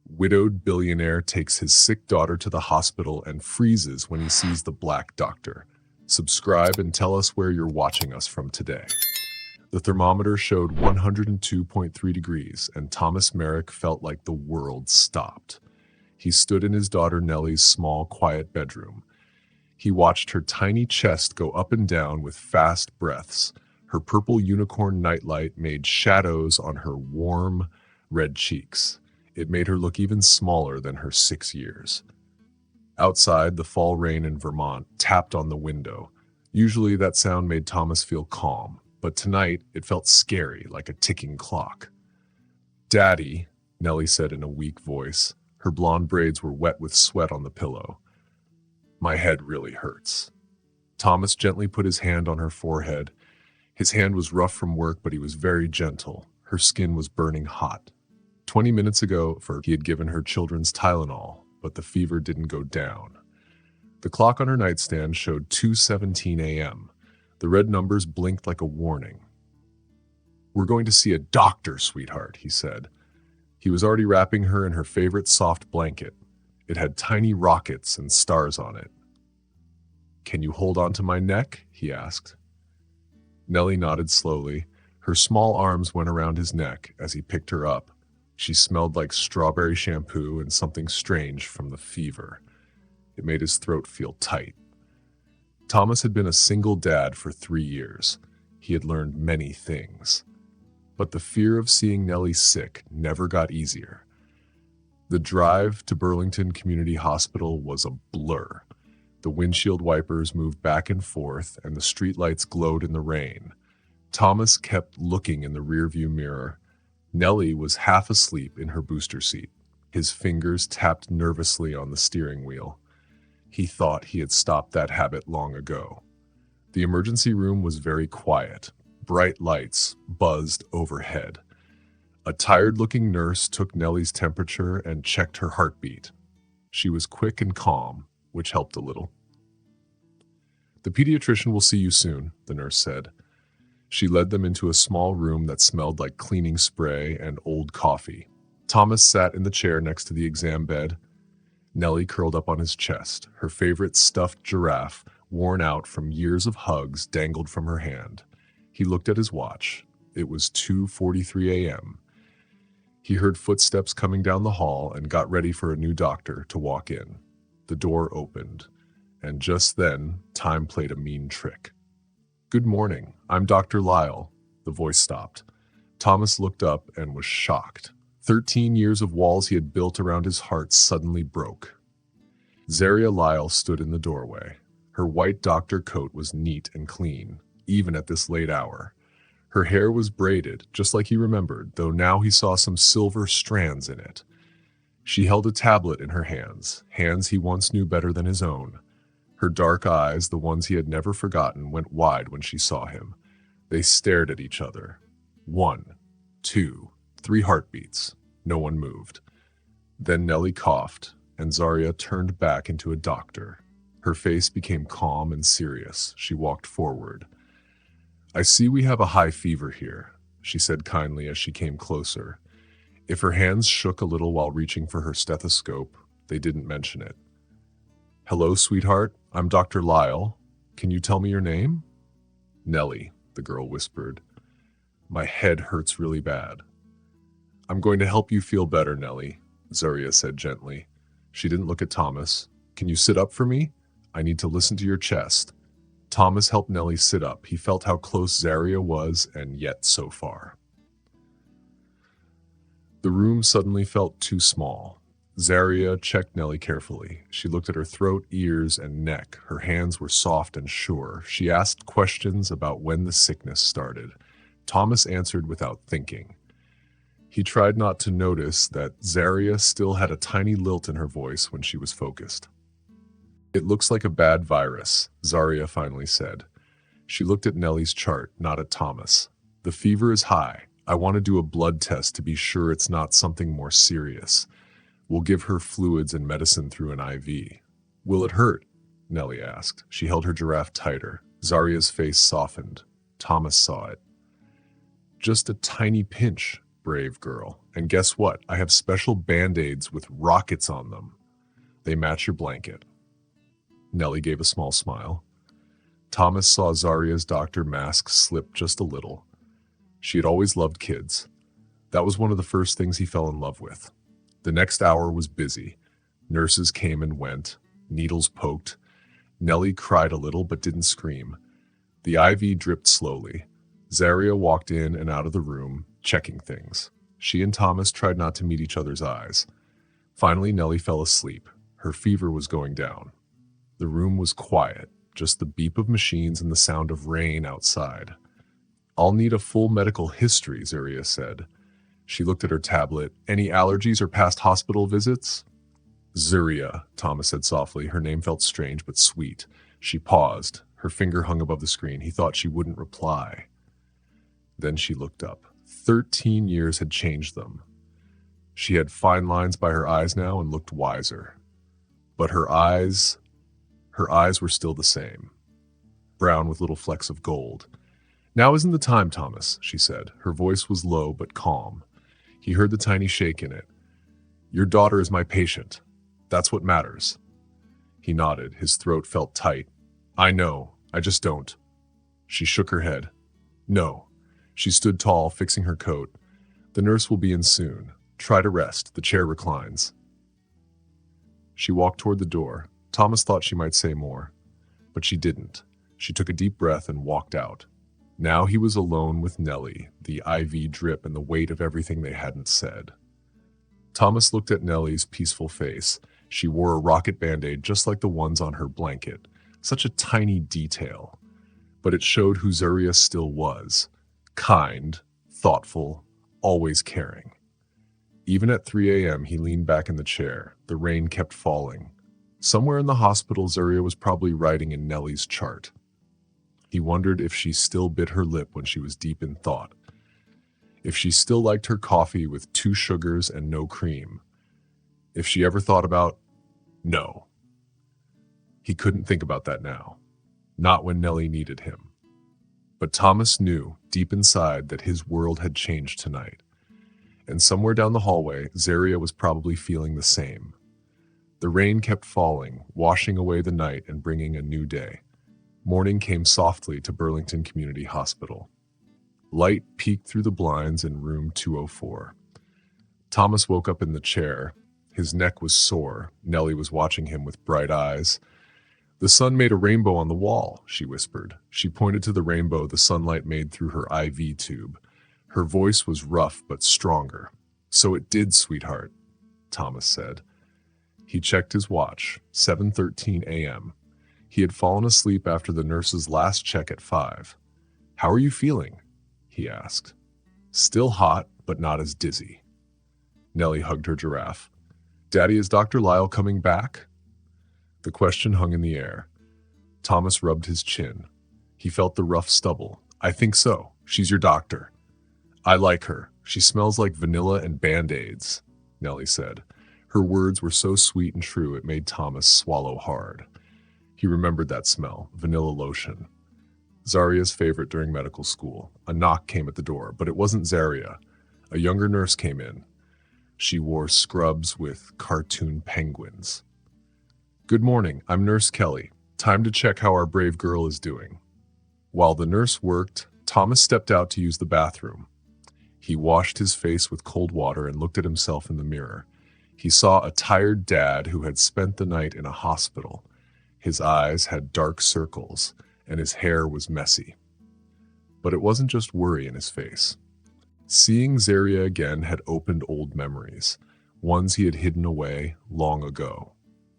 Widowed billionaire takes his sick daughter to the hospital and freezes when he sees the black doctor. Subscribe and tell us where you're watching us from today. The thermometer showed 102.3 degrees, and Thomas Merrick felt like the world stopped. He stood in his daughter Nellie's small, quiet bedroom. He watched her tiny chest go up and down with fast breaths. Her purple unicorn nightlight made shadows on her warm, red cheeks. It made her look even smaller than her 6 years. Outside, the fall rain in Vermont tapped on the window. Usually that sound made Thomas feel calm, but tonight it felt scary, like a ticking clock. "Daddy," Nellie said in a weak voice. Her blonde braids were wet with sweat on the pillow. "My head really hurts." Thomas gently put his hand on her forehead. His hand was rough from work, but he was very gentle. Her skin was burning hot. 20 minutes ago, he had given her children's Tylenol, but the fever didn't go down. The clock on her nightstand showed 2:17 a.m. The red numbers blinked like a warning. "We're going to see a doctor, sweetheart," he said. He was already wrapping her in her favorite soft blanket. It had tiny rockets and stars on it. "Can you hold on to my neck?" he asked. Nellie nodded slowly. Her small arms went around his neck as he picked her up. She smelled like strawberry shampoo and something strange from the fever. It made his throat feel tight. Thomas had been a single dad for 3 years. He had learned many things. But the fear of seeing Nellie sick never got easier. The drive to Burlington Community Hospital was a blur. The windshield wipers moved back and forth, and the streetlights glowed in the rain. Thomas kept looking in the rearview mirror. Nellie was half asleep in her booster seat. His fingers tapped nervously on the steering wheel. He thought he had stopped that habit long ago. The emergency room was very quiet. Bright lights buzzed overhead. A tired-looking nurse took Nellie's temperature and checked her heartbeat. She was quick and calm, which helped a little. "The pediatrician will see you soon," the nurse said. She led them into a small room that smelled like cleaning spray and old coffee. Thomas sat in the chair next to the exam bed. Nellie curled up on his chest. Her favorite stuffed giraffe, worn out from years of hugs, dangled from her hand. He looked at his watch. It was 2:43 a.m. He heard footsteps coming down the hall and got ready for a new doctor to walk in. The door opened, and just then, time played a mean trick. "Good morning, I'm Dr. Lyle." The voice stopped. Thomas looked up and was shocked. 13 years of walls he had built around his heart suddenly broke. Zaria Lyle stood in the doorway. Her white doctor coat was neat and clean, even at this late hour. Her hair was braided, just like he remembered, though now he saw some silver strands in it. She held a tablet in her hands he once knew better than his own. Her dark eyes, the ones he had never forgotten, went wide when she saw him. They stared at each other. 1, 2, 3 heartbeats. No one moved. Then Nellie coughed, and Zaria turned back into a doctor. Her face became calm and serious. She walked forward. "I see we have a high fever here," she said kindly as she came closer. If her hands shook a little while reaching for her stethoscope, they didn't mention it. "Hello, sweetheart. I'm Dr. Lyle. Can you tell me your name?" "Nellie," the girl whispered. "My head hurts really bad." "I'm going to help you feel better, Nellie," Zaria said gently. She didn't look at Thomas. "Can you sit up for me? I need to listen to your chest." Thomas helped Nellie sit up. He felt how close Zaria was, and yet so far. The room suddenly felt too small. Zaria checked Nellie carefully. She looked at her throat, ears, and neck. Her hands were soft and sure. She asked questions about when the sickness started. Thomas answered without thinking. He tried not to notice that Zaria still had a tiny lilt in her voice when she was focused. "It looks like a bad virus," Zaria finally said. She looked at Nellie's chart, not at Thomas. "The fever is high. I want to do a blood test to be sure it's not something more serious. We'll give her fluids and medicine through an IV." "Will it hurt?" Nellie asked. She held her giraffe tighter. Zaria's face softened. Thomas saw it. "Just a tiny pinch," brave girl. And guess what? I have special band-aids with rockets on them. They match your blanket. Nellie gave a small smile. Thomas saw Zaria's doctor mask slip just a little. She had always loved kids. That was one of the first things he fell in love with. The next hour was busy. Nurses came and went. Needles poked. Nellie cried a little but didn't scream. The IV dripped slowly. Zaria walked in and out of the room, checking things. She and Thomas tried not to meet each other's eyes. Finally, Nellie fell asleep. Her fever was going down. The room was quiet, just the beep of machines and the sound of rain outside. I'll need a full medical history, Zaria said. She looked at her tablet. Any allergies or past hospital visits? Zaria, Thomas said softly. Her name felt strange but sweet. She paused. Her finger hung above the screen. He thought she wouldn't reply. Then she looked up. 13 years had changed them. She had fine lines by her eyes now and looked wiser. But her eyes were still the same, brown with little flecks of gold. Now isn't the time, Thomas, she said. Her voice was low but calm. He heard the tiny shake in it. Your daughter is my patient. That's what matters. He nodded. His throat felt tight. I know. I just don't. She shook her head. No. She stood tall, fixing her coat. The nurse will be in soon. Try to rest. The chair reclines. She walked toward the door. Thomas thought she might say more, but she didn't. She took a deep breath and walked out. Now he was alone with Nellie, the IV drip and the weight of everything they hadn't said. Thomas looked at Nellie's peaceful face. She wore a rocket band-aid just like the ones on her blanket. Such a tiny detail. But it showed who Zaria still was. Kind, thoughtful, always caring. Even at 3 a.m., he leaned back in the chair. The rain kept falling. Somewhere in the hospital, Zaria was probably writing in Nellie's chart. He wondered if she still bit her lip when she was deep in thought. If she still liked her coffee with 2 sugars and no cream. If she ever thought about, no. He couldn't think about that now. Not when Nellie needed him. But Thomas knew, deep inside, that his world had changed tonight. And somewhere down the hallway, Zaria was probably feeling the same. The rain kept falling, washing away the night and bringing a new day. Morning came softly to Burlington Community Hospital. Light peeked through the blinds in room 204. Thomas woke up in the chair. His neck was sore. Nellie was watching him with bright eyes. The sun made a rainbow on the wall, she whispered. She pointed to the rainbow the sunlight made through her IV tube. Her voice was rough but stronger. So it did, sweetheart, Thomas said. He checked his watch, 7:13 a.m. He had fallen asleep after the nurse's last check at 5. How are you feeling? He asked. Still hot, but not as dizzy. Nellie hugged her giraffe. Daddy, is Dr. Lyle coming back? The question hung in the air. Thomas rubbed his chin. He felt the rough stubble. I think so. She's your doctor. I like her. She smells like vanilla and Band-Aids, Nellie said. Her words were so sweet and true it made Thomas swallow hard. He remembered that smell, vanilla lotion. Zaria's favorite during medical school. A knock came at the door, but it wasn't Zaria. A younger nurse came in. She wore scrubs with cartoon penguins. Good morning, I'm Nurse Kelly. Time to check how our brave girl is doing. While the nurse worked, Thomas stepped out to use the bathroom. He washed his face with cold water and looked at himself in the mirror. He saw a tired dad who had spent the night in a hospital. His eyes had dark circles, and his hair was messy. But it wasn't just worry in his face. Seeing Zaria again had opened old memories, ones he had hidden away long ago.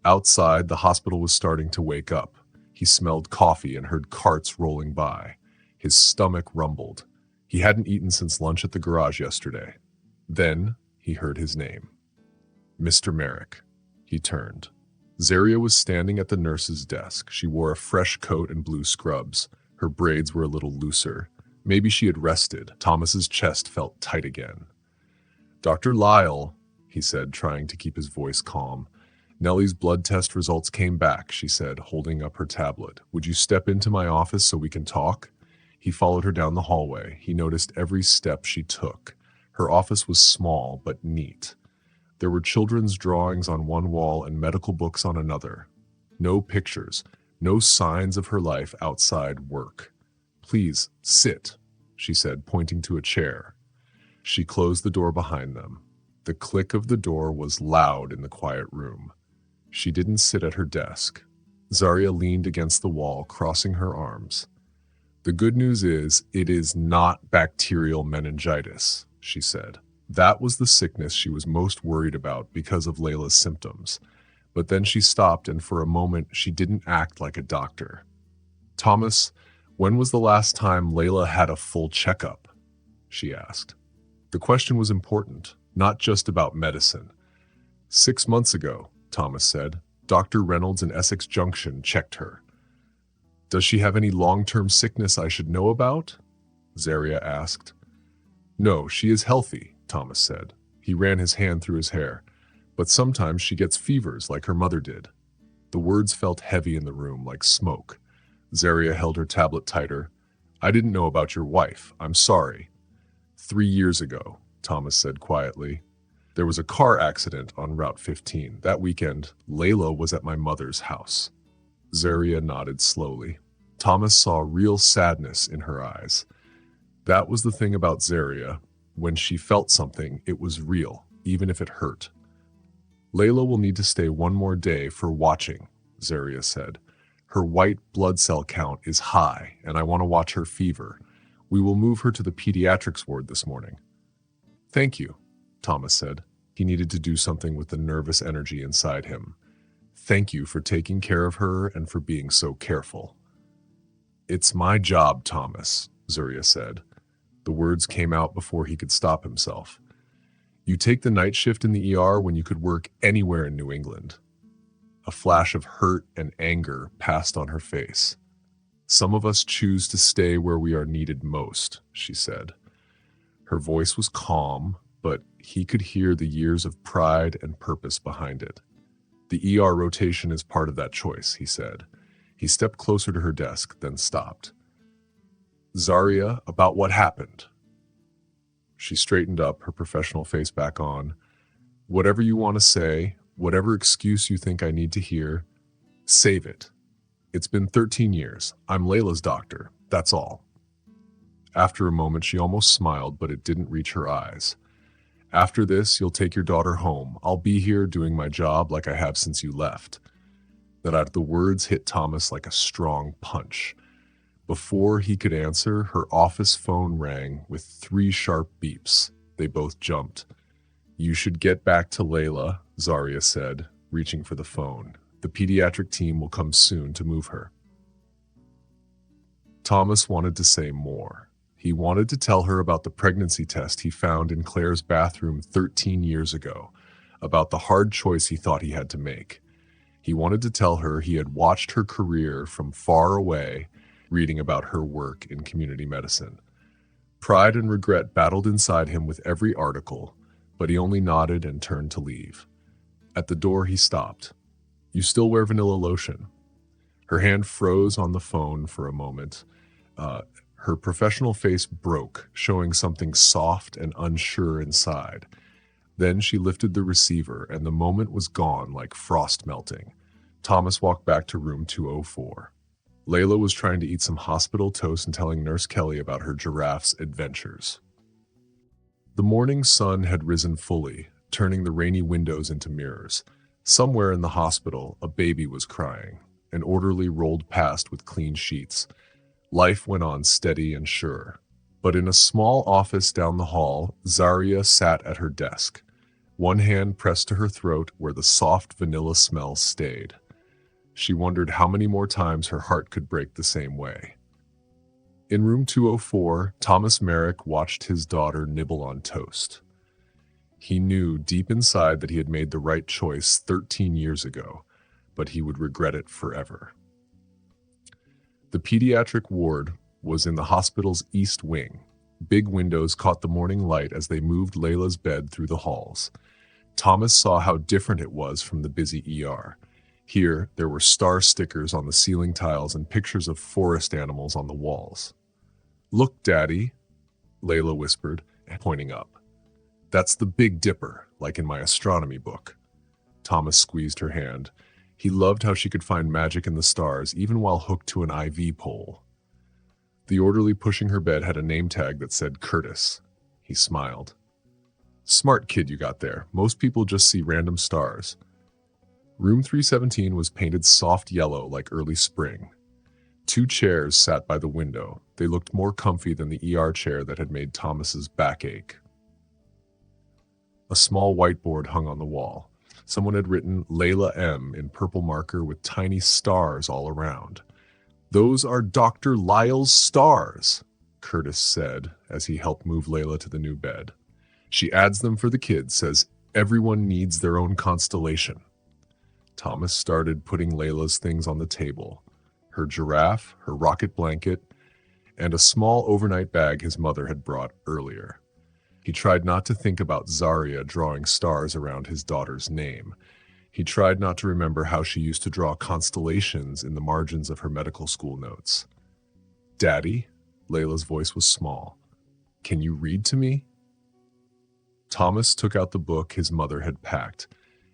Outside, the hospital was starting to wake up. He smelled coffee and heard carts rolling by. His stomach rumbled. He hadn't eaten since lunch at the garage yesterday. Then he heard his name. Mr. Merrick. He turned. Zaria was standing at the nurse's desk. She wore a fresh coat and blue scrubs. Her braids were a little looser. Maybe she had rested. Thomas's chest felt tight again. Dr. Lyle, he said, trying to keep his voice calm. Nellie's blood test results came back, she said, holding up her tablet. Would you step into my office so we can talk? He followed her down the hallway. He noticed every step she took. Her office was small but neat. There were children's drawings on one wall and medical books on another. No pictures, no signs of her life outside work. "Please, sit," she said, pointing to a chair. She closed the door behind them. The click of the door was loud in the quiet room. She didn't sit at her desk. Zarya leaned against the wall, crossing her arms. "The good news is, it is not bacterial meningitis," she said. That was the sickness she was most worried about because of Layla's symptoms. But then she stopped, and for a moment she didn't act like a doctor. "Thomas, when was the last time Layla had a full checkup?" she asked. The question was important, not just about medicine. "6 months ago," Thomas said. "Dr. Reynolds in Essex Junction checked her." "Does she have any long-term sickness I should know about?" Zarya asked. "No, she is healthy," Thomas said. He ran his hand through his hair. "But sometimes she gets fevers like her mother did." The words felt heavy in the room, like smoke. Zarya held her tablet tighter. "I didn't know about your wife. I'm sorry." 3 years ago, Thomas said quietly. "There was a car accident on Route 15. That weekend, Layla was at my mother's house." Zarya nodded slowly. Thomas saw real sadness in her eyes. That was the thing about Zarya. When she felt something, it was real, even if it hurt. "Layla will need to stay one more day for watching," Zarya said. "Her white blood cell count is high, and I want to watch her fever. We will move her to the pediatrics ward this morning." "Thank you," Thomas said. He needed to do something with the nervous energy inside him. "Thank you for taking care of her and for being so careful." "It's my job, Thomas," Zarya said. The words came out before he could stop himself. "You take the night shift in the ER when you could work anywhere in New England." A flash of hurt and anger passed on her face. "Some of us choose to stay where we are needed most," she said. Her voice was calm, but he could hear the years of pride and purpose behind it. "The ER rotation is part of that choice," he said. He stepped closer to her desk, then stopped. "Zarya, about what happened?" She straightened up, her professional face back on. "Whatever you want to say, whatever excuse you think I need to hear, save it. It's been 13 years. I'm Layla's doctor. That's all." After a moment, she almost smiled, but it didn't reach her eyes. "After this, you'll take your daughter home. I'll be here doing my job like I have since you left." The words hit Thomas like a strong punch. Before he could answer, her office phone rang with 3 sharp beeps. They both jumped. "You should get back to Layla," Zarya said, reaching for the phone. "The pediatric team will come soon to move her." Thomas wanted to say more. He wanted to tell her about the pregnancy test he found in Claire's bathroom 13 years ago, about the hard choice he thought he had to make. He wanted to tell her he had watched her career from far away, reading about her work in community medicine. Pride and regret battled inside him with every article, but he only nodded and turned to leave. At the door, he stopped. "You still wear vanilla lotion?" Her hand froze on the phone for a moment. Her professional face broke, showing something soft and unsure inside. Then she lifted the receiver, and the moment was gone like frost melting. Thomas walked back to room 204. Layla was trying to eat some hospital toast and telling Nurse Kelly about her giraffe's adventures. The morning sun had risen fully, turning the rainy windows into mirrors. Somewhere in the hospital, a baby was crying. An orderly rolled past with clean sheets. Life went on steady and sure. But in a small office down the hall, Zarya sat at her desk. One hand pressed to her throat where the soft vanilla smell stayed. She wondered how many more times her heart could break the same way. In room 204, Thomas Merrick watched his daughter nibble on toast. He knew deep inside that he had made the right choice 13 years ago, but he would regret it forever. The pediatric ward was in the hospital's east wing. Big windows caught the morning light as they moved Layla's bed through the halls. Thomas saw how different it was from the busy ER. Here, there were star stickers on the ceiling tiles and pictures of forest animals on the walls. "Look, Daddy," Layla whispered, pointing up. That's the Big Dipper, like in my astronomy book. Thomas squeezed her hand. He loved how she could find magic in the stars, even while hooked to an IV pole. The orderly pushing her bed had a name tag that said Curtis. He smiled. Smart kid you got there. Most people just see random stars. Room 317 was painted soft yellow like early spring. 2 chairs sat by the window. They looked more comfy than the ER chair that had made Thomas's back ache. A small whiteboard hung on the wall. Someone had written Layla M in purple marker with tiny stars all around. Those are Dr. Lyle's stars, Curtis said as he helped move Layla to the new bed. She adds them for the kids, says everyone needs their own constellation. Thomas started putting Layla's things on the table. Her giraffe, her rocket blanket, and a small overnight bag his mother had brought earlier. He tried not to think about Zarya drawing stars around his daughter's name. He tried not to remember how she used to draw constellations in the margins of her medical school notes. Daddy, Layla's voice was small. Can you read to me? Thomas took out the book his mother had packed.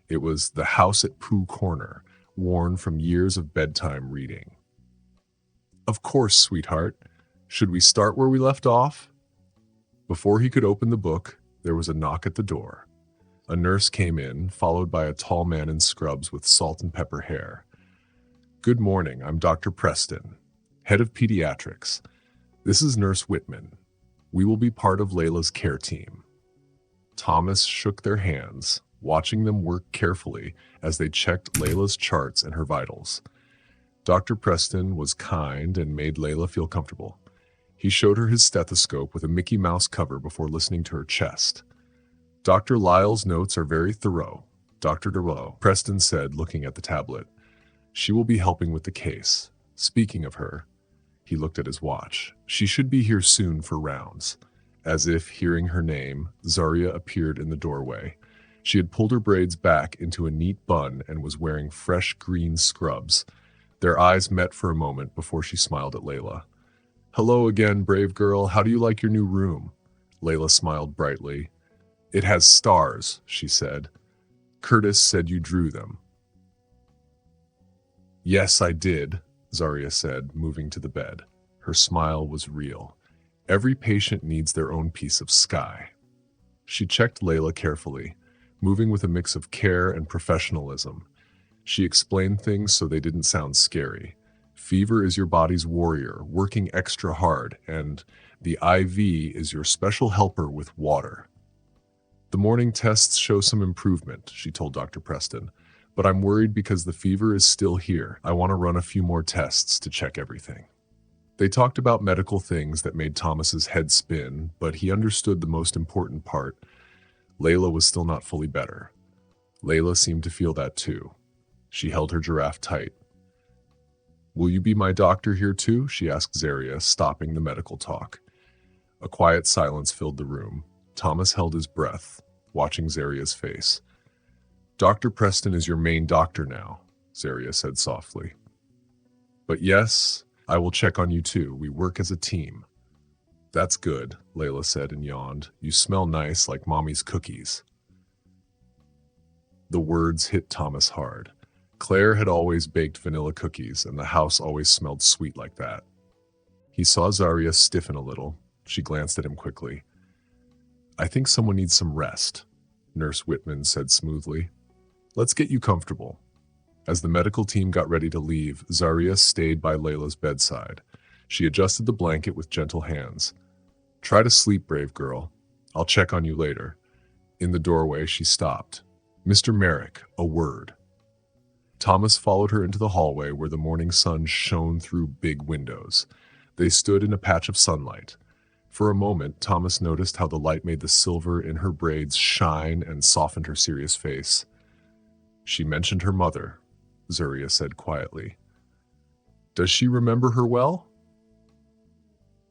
It was The House at Pooh Corner, worn from years of bedtime reading. Of course, sweetheart. Should we start where we left off? Before he could open the book, there was a knock at the door. A nurse came in, followed by a tall man in scrubs with salt and pepper hair. Good morning, I'm Dr. Preston, head of pediatrics. This is Nurse Whitman. We will be part of Layla's care team. Thomas shook their hands, watching them work carefully as they checked Layla's charts and her vitals. Dr. Preston was kind and made Layla feel comfortable. He showed her his stethoscope with a Mickey Mouse cover before listening to her chest. Dr. Lyle's notes are very thorough, Dr. DeRoe, Preston said, looking at the tablet. She will be helping with the case. Speaking of her, he looked at his watch. She should be here soon for rounds. As if hearing her name, Zarya appeared in the doorway. She had pulled her braids back into a neat bun and was wearing fresh green scrubs. Their eyes met for a moment before she smiled at Layla. Hello again, brave girl. How do you like your new room? Layla smiled brightly. It has stars, she said. Curtis said you drew them. Yes, I did, Zarya said, moving to the bed. Her smile was real. Every patient needs their own piece of sky. She checked Layla carefully, moving with a mix of care and professionalism. She explained things so they didn't sound scary. Fever is your body's warrior, working extra hard, and the IV is your special helper with water. The morning tests show some improvement, she told Dr. Preston, but I'm worried because the fever is still here. I want to run a few more tests to check everything. They talked about medical things that made Thomas's head spin, but he understood the most important part. Layla was still not fully better. Layla seemed to feel that too. She held her giraffe tight. Will you be my doctor here too? She asked Zarya, stopping the medical talk. A quiet silence filled the room. Thomas held his breath, watching Zarya's face. Dr. Preston is your main doctor now, Zarya said softly. But yes, I will check on you too. We work as a team. That's good, Layla said and yawned. You smell nice like mommy's cookies. The words hit Thomas hard. Claire had always baked vanilla cookies, and the house always smelled sweet like that. He saw Zarya stiffen a little. She glanced at him quickly. I think someone needs some rest, Nurse Whitman said smoothly. Let's get you comfortable. As the medical team got ready to leave, Zarya stayed by Layla's bedside. She adjusted the blanket with gentle hands. Try to sleep, brave girl. I'll check on you later. In the doorway, she stopped. Mr. Merrick, a word. Thomas followed her into the hallway where the morning sun shone through big windows. They stood in a patch of sunlight. For a moment, Thomas noticed how the light made the silver in her braids shine and softened her serious face. She mentioned her mother, Zarya said quietly. Does she remember her well?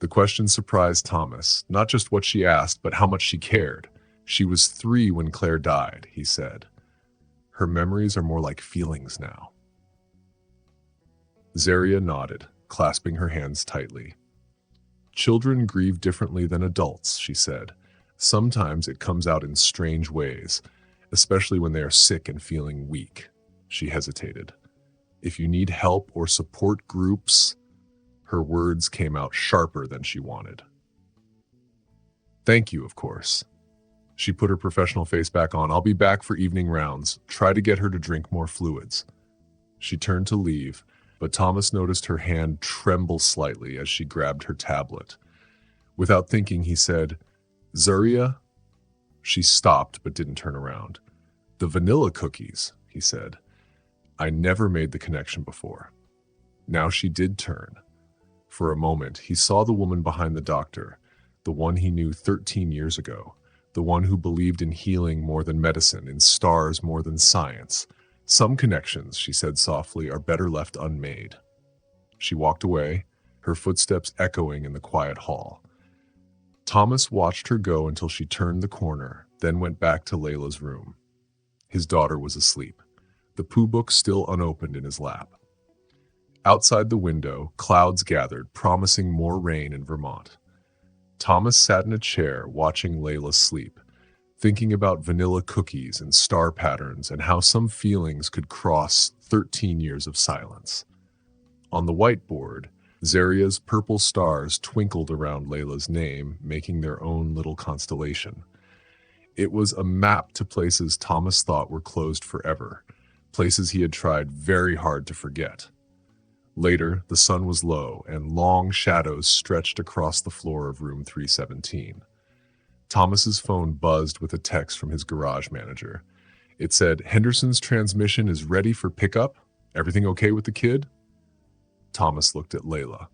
The question surprised Thomas, not just what she asked, but how much she cared. She was 3 when Claire died, he said. Her memories are more like feelings now. Zarya nodded, clasping her hands tightly. Children grieve differently than adults, she said. Sometimes it comes out in strange ways, especially when they are sick and feeling weak. She hesitated. If you need help or support groups, her words came out sharper than she wanted. Thank you, of course. She put her professional face back on. I'll be back for evening rounds. Try to get her to drink more fluids. She turned to leave, but Thomas noticed her hand tremble slightly as she grabbed her tablet. Without thinking, he said, Zuria? She stopped but didn't turn around. The vanilla cookies, he said. I never made the connection before. Now she did turn. For a moment, he saw the woman behind the doctor, the one he knew 13 years ago, the one who believed in healing more than medicine, in stars more than science. Some connections, she said softly, are better left unmade. She walked away, her footsteps echoing in the quiet hall. Thomas watched her go until she turned the corner, then went back to Layla's room. His daughter was asleep, the Pooh book still unopened in his lap. Outside the window, clouds gathered, promising more rain in Vermont. Thomas sat in a chair watching Layla sleep, thinking about vanilla cookies and star patterns and how some feelings could cross 13 years of silence. On the whiteboard, Zaria's purple stars twinkled around Layla's name, making their own little constellation. It was a map to places Thomas thought were closed forever, places he had tried very hard to forget. Later, the sun was low, and long shadows stretched across the floor of room 317. Thomas's phone buzzed with a text from his garage manager. It said, Henderson's transmission is ready for pickup. Everything okay with the kid? Thomas looked at Layla.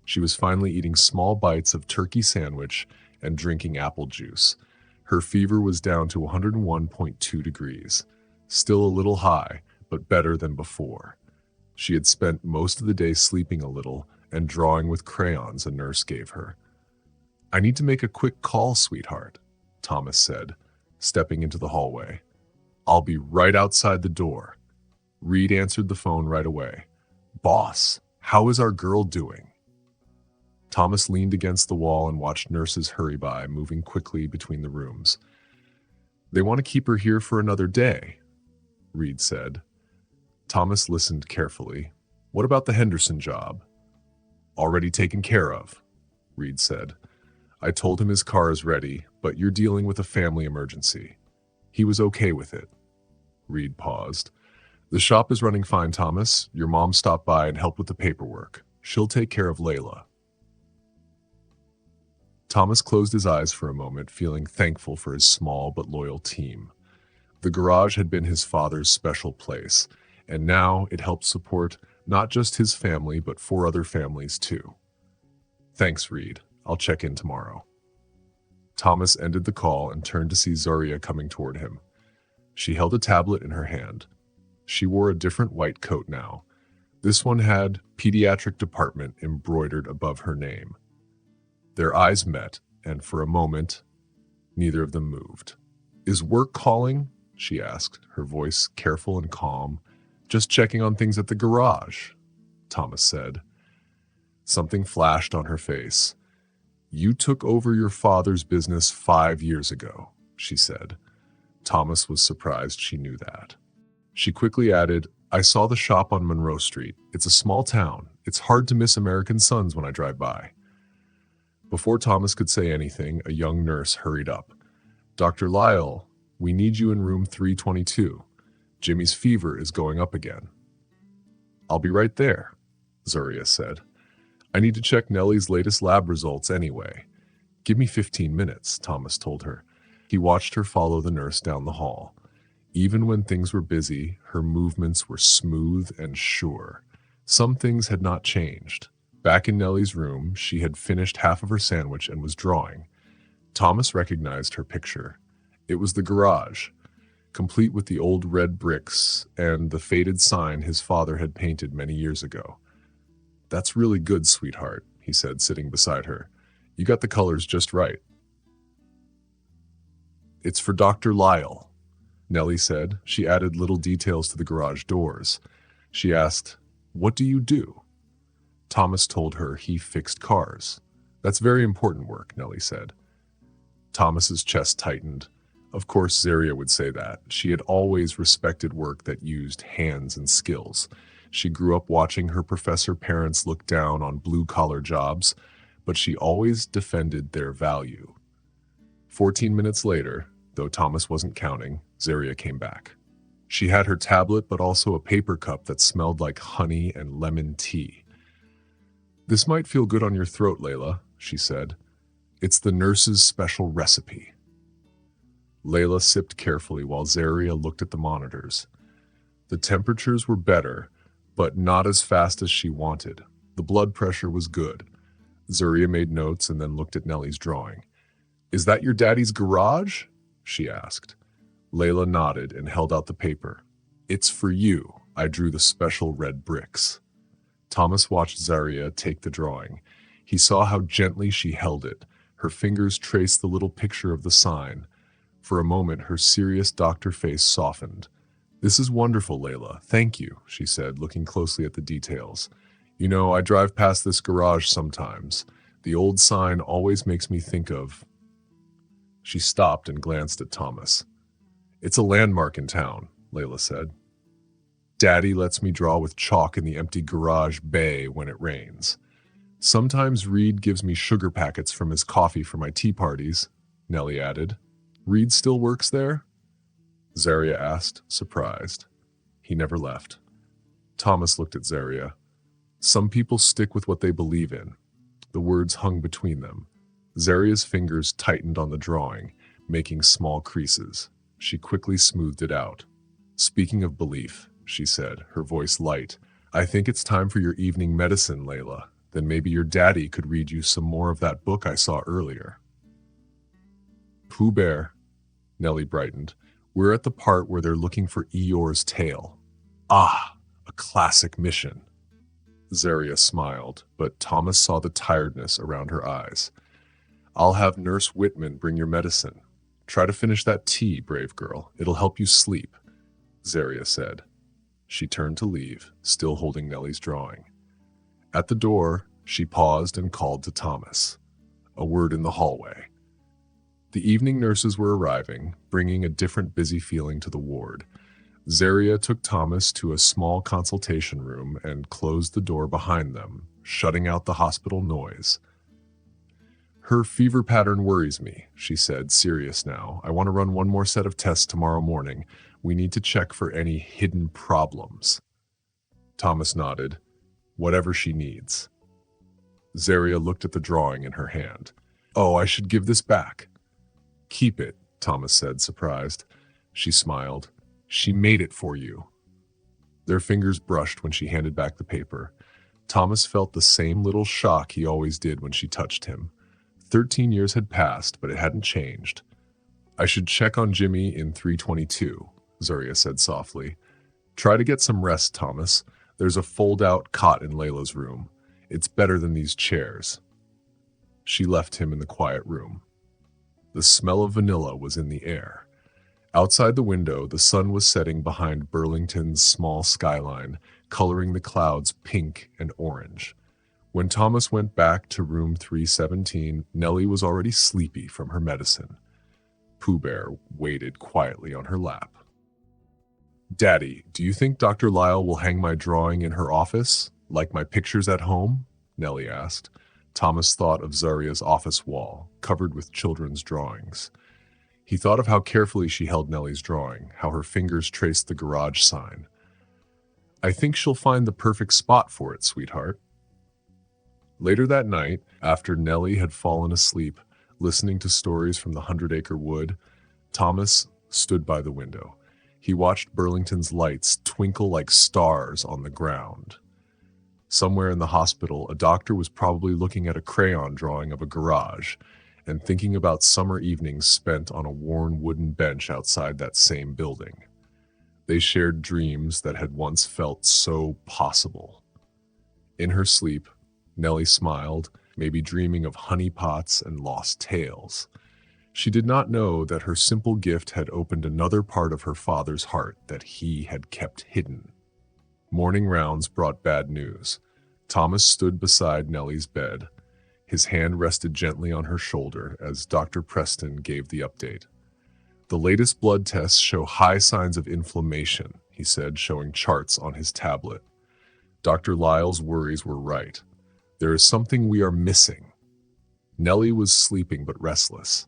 She was finally eating small bites of turkey sandwich and drinking apple juice. Her fever was down to 101.2 degrees. Still a little high, but better than before. She had spent most of the day sleeping a little and drawing with crayons a nurse gave her. I need to make a quick call, sweetheart, Thomas said, stepping into the hallway. I'll be right outside the door. Reed answered the phone right away. Boss, how is our girl doing? Thomas leaned against the wall and watched nurses hurry by, moving quickly between the rooms. They want to keep her here for another day, Reed said. Thomas listened carefully. What about the Henderson job? Already taken care of, Reed said. I told him his car is ready, but you're dealing with a family emergency. He was okay with it. Reed paused. The shop is running fine, Thomas. Your mom stopped by and helped with the paperwork. She'll take care of Layla. Thomas closed his eyes for a moment, feeling thankful for his small but loyal team. The garage had been his father's special place, and now it helped support not just his family, but 4 other families too. Thanks, Reed. I'll check in tomorrow. Thomas ended the call and turned to see Zuria coming toward him. She held a tablet in her hand. She wore a different white coat now. This one had Pediatric Department embroidered above her name. Their eyes met, and for a moment, neither of them moved. Is work calling? She asked, her voice careful and calm. Just checking on things at the garage, Thomas said. Something flashed on her face. You took over your father's business 5 years ago, she said. Thomas was surprised she knew that. She quickly added, I saw the shop on Monroe Street. It's a small town. It's hard to miss American Sons when I drive by. Before Thomas could say anything, a young nurse hurried up. Dr. Lyle, we need you in room 322. Jimmy's fever is going up again. I'll be right there, Zuria said. I need to check Nellie's latest lab results anyway. Give me 15 minutes, Thomas told her. He watched her follow the nurse down the hall. Even when things were busy, her movements were smooth and sure. Some things had not changed. Back in Nellie's room, she had finished half of her sandwich and was drawing. Thomas recognized her picture. It was the garage, complete with the old red bricks and the faded sign his father had painted many years ago. That's really good, sweetheart, he said, sitting beside her. You got the colors just right. It's for Dr. Lyle, Nellie said. She added little details to the garage doors. She asked, What do you do? Thomas told her he fixed cars. That's very important work, Nellie said. Thomas's chest tightened. Of course, Zaria would say that. She had always respected work that used hands and skills. She grew up watching her professor parents look down on blue-collar jobs, but she always defended their value. 14 minutes later, though Thomas wasn't counting, Zaria came back. She had her tablet, but also a paper cup that smelled like honey and lemon tea. "This might feel good on your throat, Layla," she said. "It's the nurse's special recipe." Layla sipped carefully while Zaria looked at the monitors. The temperatures were better, but not as fast as she wanted. The blood pressure was good. Zaria made notes and then looked at Nellie's drawing. "Is that your daddy's garage?" she asked. Layla nodded and held out the paper. "It's for you. I drew the special red bricks." Thomas watched Zaria take the drawing. He saw how gently she held it. Her fingers traced the little picture of the sign. For a moment, her serious doctor face softened. "This is wonderful, Layla. Thank you," she said, looking closely at the details. "You know, I drive past this garage sometimes. The old sign always makes me think of—" She stopped and glanced at Thomas. "It's a landmark in town," Layla said. "Daddy lets me draw with chalk in the empty garage bay when it rains. Sometimes Reed gives me sugar packets from his coffee for my tea parties," Nellie added. "Reed still works there?" Zaria asked, surprised. He never left. Thomas looked at Zaria. "Some people stick with what they believe in." The words hung between them. Zaria's fingers tightened on the drawing, making small creases. She quickly smoothed it out. "Speaking of belief," she said, her voice light, "I think it's time for your evening medicine, Layla. Then maybe your daddy could read you some more of that book I saw earlier." "Pooh Bear," Nellie brightened. "We're at the part where they're looking for Eeyore's tail." "Ah, a classic mission." Zaria smiled, but Thomas saw the tiredness around her eyes. "I'll have Nurse Whitman bring your medicine. Try to finish that tea, brave girl. It'll help you sleep," Zaria said. She turned to leave, still holding Nellie's drawing. At the door, she paused and called to Thomas. A word in the hallway. The evening nurses were arriving, bringing a different busy feeling to the ward. Zaria took Thomas to a small consultation room and closed the door behind them, shutting out the hospital noise. "Her fever pattern worries me," she said, serious now. "I want to run one more set of tests tomorrow morning. We need to check for any hidden problems." Thomas nodded. "Whatever she needs." Zaria looked at the drawing in her hand. "Oh, I should give this back." "Keep it," Thomas said, surprised. She smiled. "She made it for you." Their fingers brushed when she handed back the paper. Thomas felt the same little shock he always did when she touched him. 13 years had passed, but it hadn't changed. "I should check on Jimmy in 322, Zaria said softly. "Try to get some rest, Thomas. There's a fold-out cot in Layla's room. It's better than these chairs." She left him in the quiet room. The smell of vanilla was in the air. Outside the window, the sun was setting behind Burlington's small skyline, coloring the clouds pink and orange. When Thomas went back to room 317, Nellie was already sleepy from her medicine. Pooh Bear waited quietly on her lap. "Daddy, do you think Dr. Lyle will hang my drawing in her office, like my pictures at home?" Nellie asked. Thomas thought of Zaria's office wall, covered with children's drawings. He thought of how carefully she held Nellie's drawing, how her fingers traced the garage sign. "I think she'll find the perfect spot for it, sweetheart." Later that night, after Nellie had fallen asleep, listening to stories from the 100-acre wood, Thomas stood by the window. He watched Burlington's lights twinkle like stars on the ground. Somewhere in the hospital, a doctor was probably looking at a crayon drawing of a garage and thinking about summer evenings spent on a worn wooden bench outside that same building. They shared dreams that had once felt so possible. In her sleep, Nellie smiled, maybe dreaming of honeypots and lost tales. She did not know that her simple gift had opened another part of her father's heart that he had kept hidden. Morning rounds brought bad news. Thomas stood beside Nellie's bed. His hand rested gently on her shoulder as Dr. Preston gave the update. The latest blood tests show high signs of inflammation, he said, showing charts on his tablet. Dr. Lyle's worries were right. There is something we are missing. Nellie was sleeping but restless.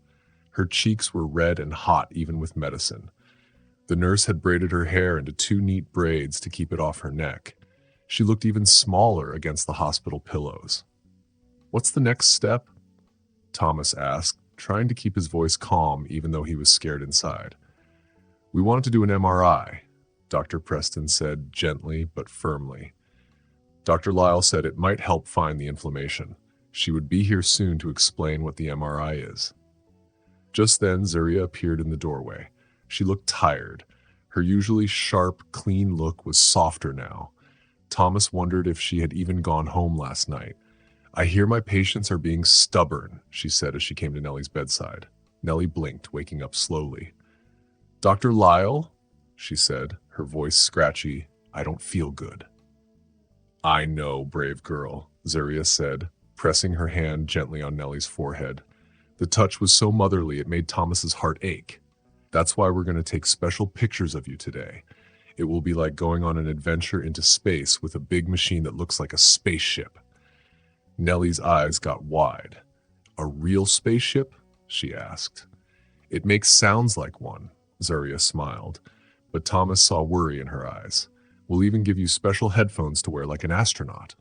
Her cheeks were red and hot even with medicine. The nurse had braided her hair into 2 neat braids to keep it off her neck. She looked even smaller against the hospital pillows. "What's the next step?" Thomas asked, trying to keep his voice calm even though he was scared inside. "We wanted to do an MRI," Dr. Preston said gently but firmly. Dr. Lyle said it might help find the inflammation. She would be here soon to explain what the MRI is. Just then, Zaria appeared in the doorway. She looked tired. Her usually sharp, clean look was softer now. Thomas wondered if she had even gone home last night. "I hear my patients are being stubborn," she said as she came to Nellie's bedside. Nellie blinked, waking up slowly. "Dr. Lyle?" she said, her voice scratchy. "I don't feel good." "I know, brave girl," Zaria said, pressing her hand gently on Nellie's forehead. The touch was so motherly it made Thomas's heart ache. "That's why we're going to take special pictures of you today. It will be like going on an adventure into space with a big machine that looks like a spaceship." Nellie's eyes got wide. "A real spaceship?" she asked. "It makes sounds like one," Zaria smiled, but Thomas saw worry in her eyes. "We'll even give you special headphones to wear like an astronaut."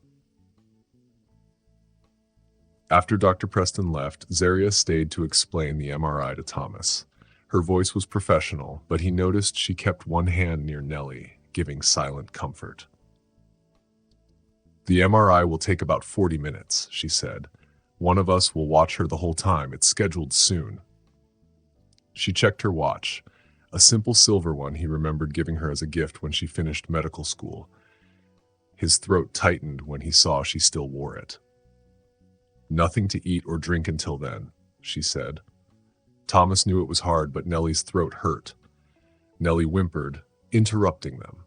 After Dr. Preston left, Zaria stayed to explain the MRI to Thomas. Her voice was professional, but he noticed she kept one hand near Nellie, giving silent comfort. "The MRI will take about 40 minutes, she said. "One of us will watch her the whole time. It's scheduled soon." She checked her watch, a simple silver one he remembered giving her as a gift when she finished medical school. His throat tightened when he saw she still wore it. "Nothing to eat or drink until then," she said. Thomas knew it was hard, but Nellie's throat hurt. Nellie whimpered, interrupting them.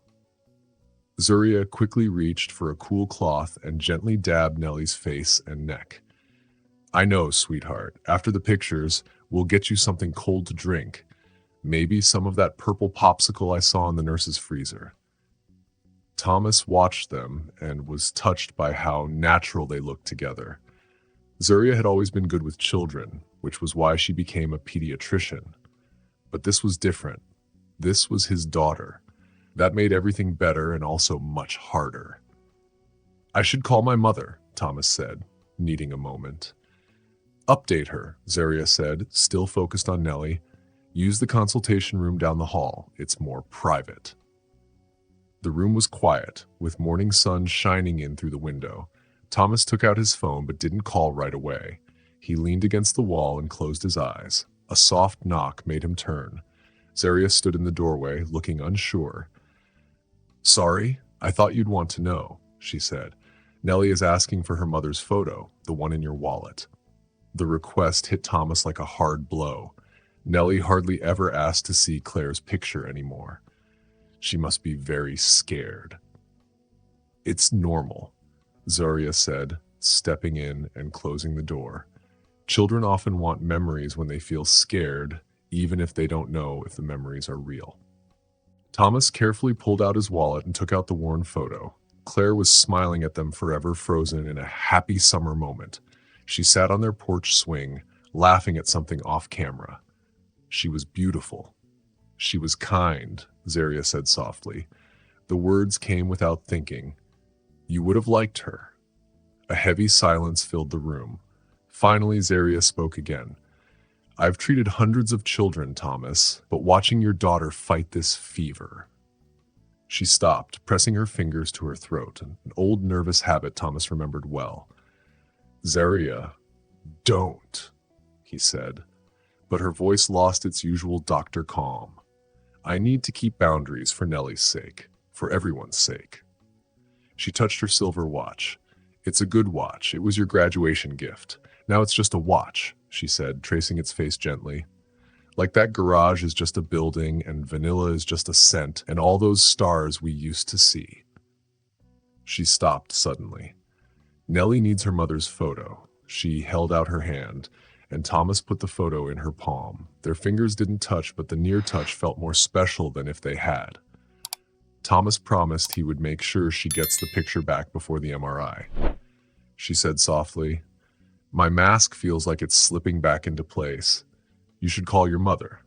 Zaria quickly reached for a cool cloth and gently dabbed Nellie's face and neck. "I know, sweetheart. After the pictures, we'll get you something cold to drink. Maybe some of that purple popsicle I saw in the nurse's freezer." Thomas watched them and was touched by how natural they looked together. Zaria had always been good with children, which was why she became a pediatrician. But this was different. This was his daughter. That made everything better and also much harder. "I should call my mother," Thomas said, needing a moment. "Update her," Zaria said, still focused on Nellie. "Use the consultation room down the hall. It's more private." The room was quiet, with morning sun shining in through the window. Thomas took out his phone but didn't call right away. He leaned against the wall and closed his eyes. A soft knock made him turn. Zaria stood in the doorway, looking unsure. "Sorry, I thought you'd want to know," she said. "Nellie is asking for her mother's photo, the one in your wallet." The request hit Thomas like a hard blow. Nellie hardly ever asked to see Claire's picture anymore. She must be very scared. "It's normal," Zaria said, stepping in and closing the door. "Children often want memories when they feel scared, even if they don't know if the memories are real." Thomas carefully pulled out his wallet and took out the worn photo. Claire was smiling at them, forever frozen in a happy summer moment. She sat on their porch swing, laughing at something off camera. She was beautiful. She was kind, Zaria said softly. The words came without thinking. "You would have liked her." A heavy silence filled the room. Finally, Zaria spoke again. "I've treated hundreds of children, Thomas, but watching your daughter fight this fever." She stopped, pressing her fingers to her throat, an old nervous habit Thomas remembered well. "Zaria, don't," he said, but her voice lost its usual doctor calm. "I need to keep boundaries for Nellie's sake, for everyone's sake." She touched her silver watch. "It's a good watch. It was your graduation gift. Now it's just a watch," she said, tracing its face gently. "Like that garage is just a building, and vanilla is just a scent, and all those stars we used to see." She stopped suddenly. "Nellie needs her mother's photo," She held out her hand, and Thomas put the photo in her palm. Their fingers didn't touch, but the near touch felt more special than if they had. Thomas promised he would make sure she gets the picture back before the MRI. She said softly, "My mask feels like it's slipping back into place. You should call your mother."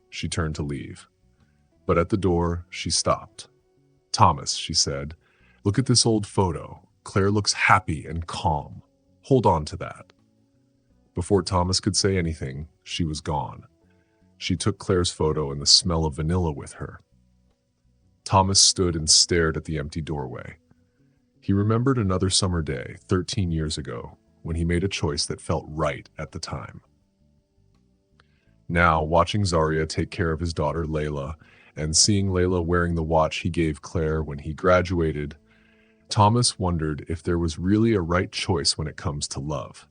She turned to leave. But at the door, she stopped. "Thomas," she said, "look at this old photo. Claire looks happy and calm. Hold on to that." Before Thomas could say anything, she was gone. She took Claire's photo and the smell of vanilla with her. Thomas stood and stared at the empty doorway. He remembered another summer day, 13 years ago, when he made a choice that felt right at the time. Now, watching Zaria take care of his daughter Layla, and seeing Layla wearing the watch he gave Claire when he graduated, Thomas wondered if there was really a right choice when it comes to love.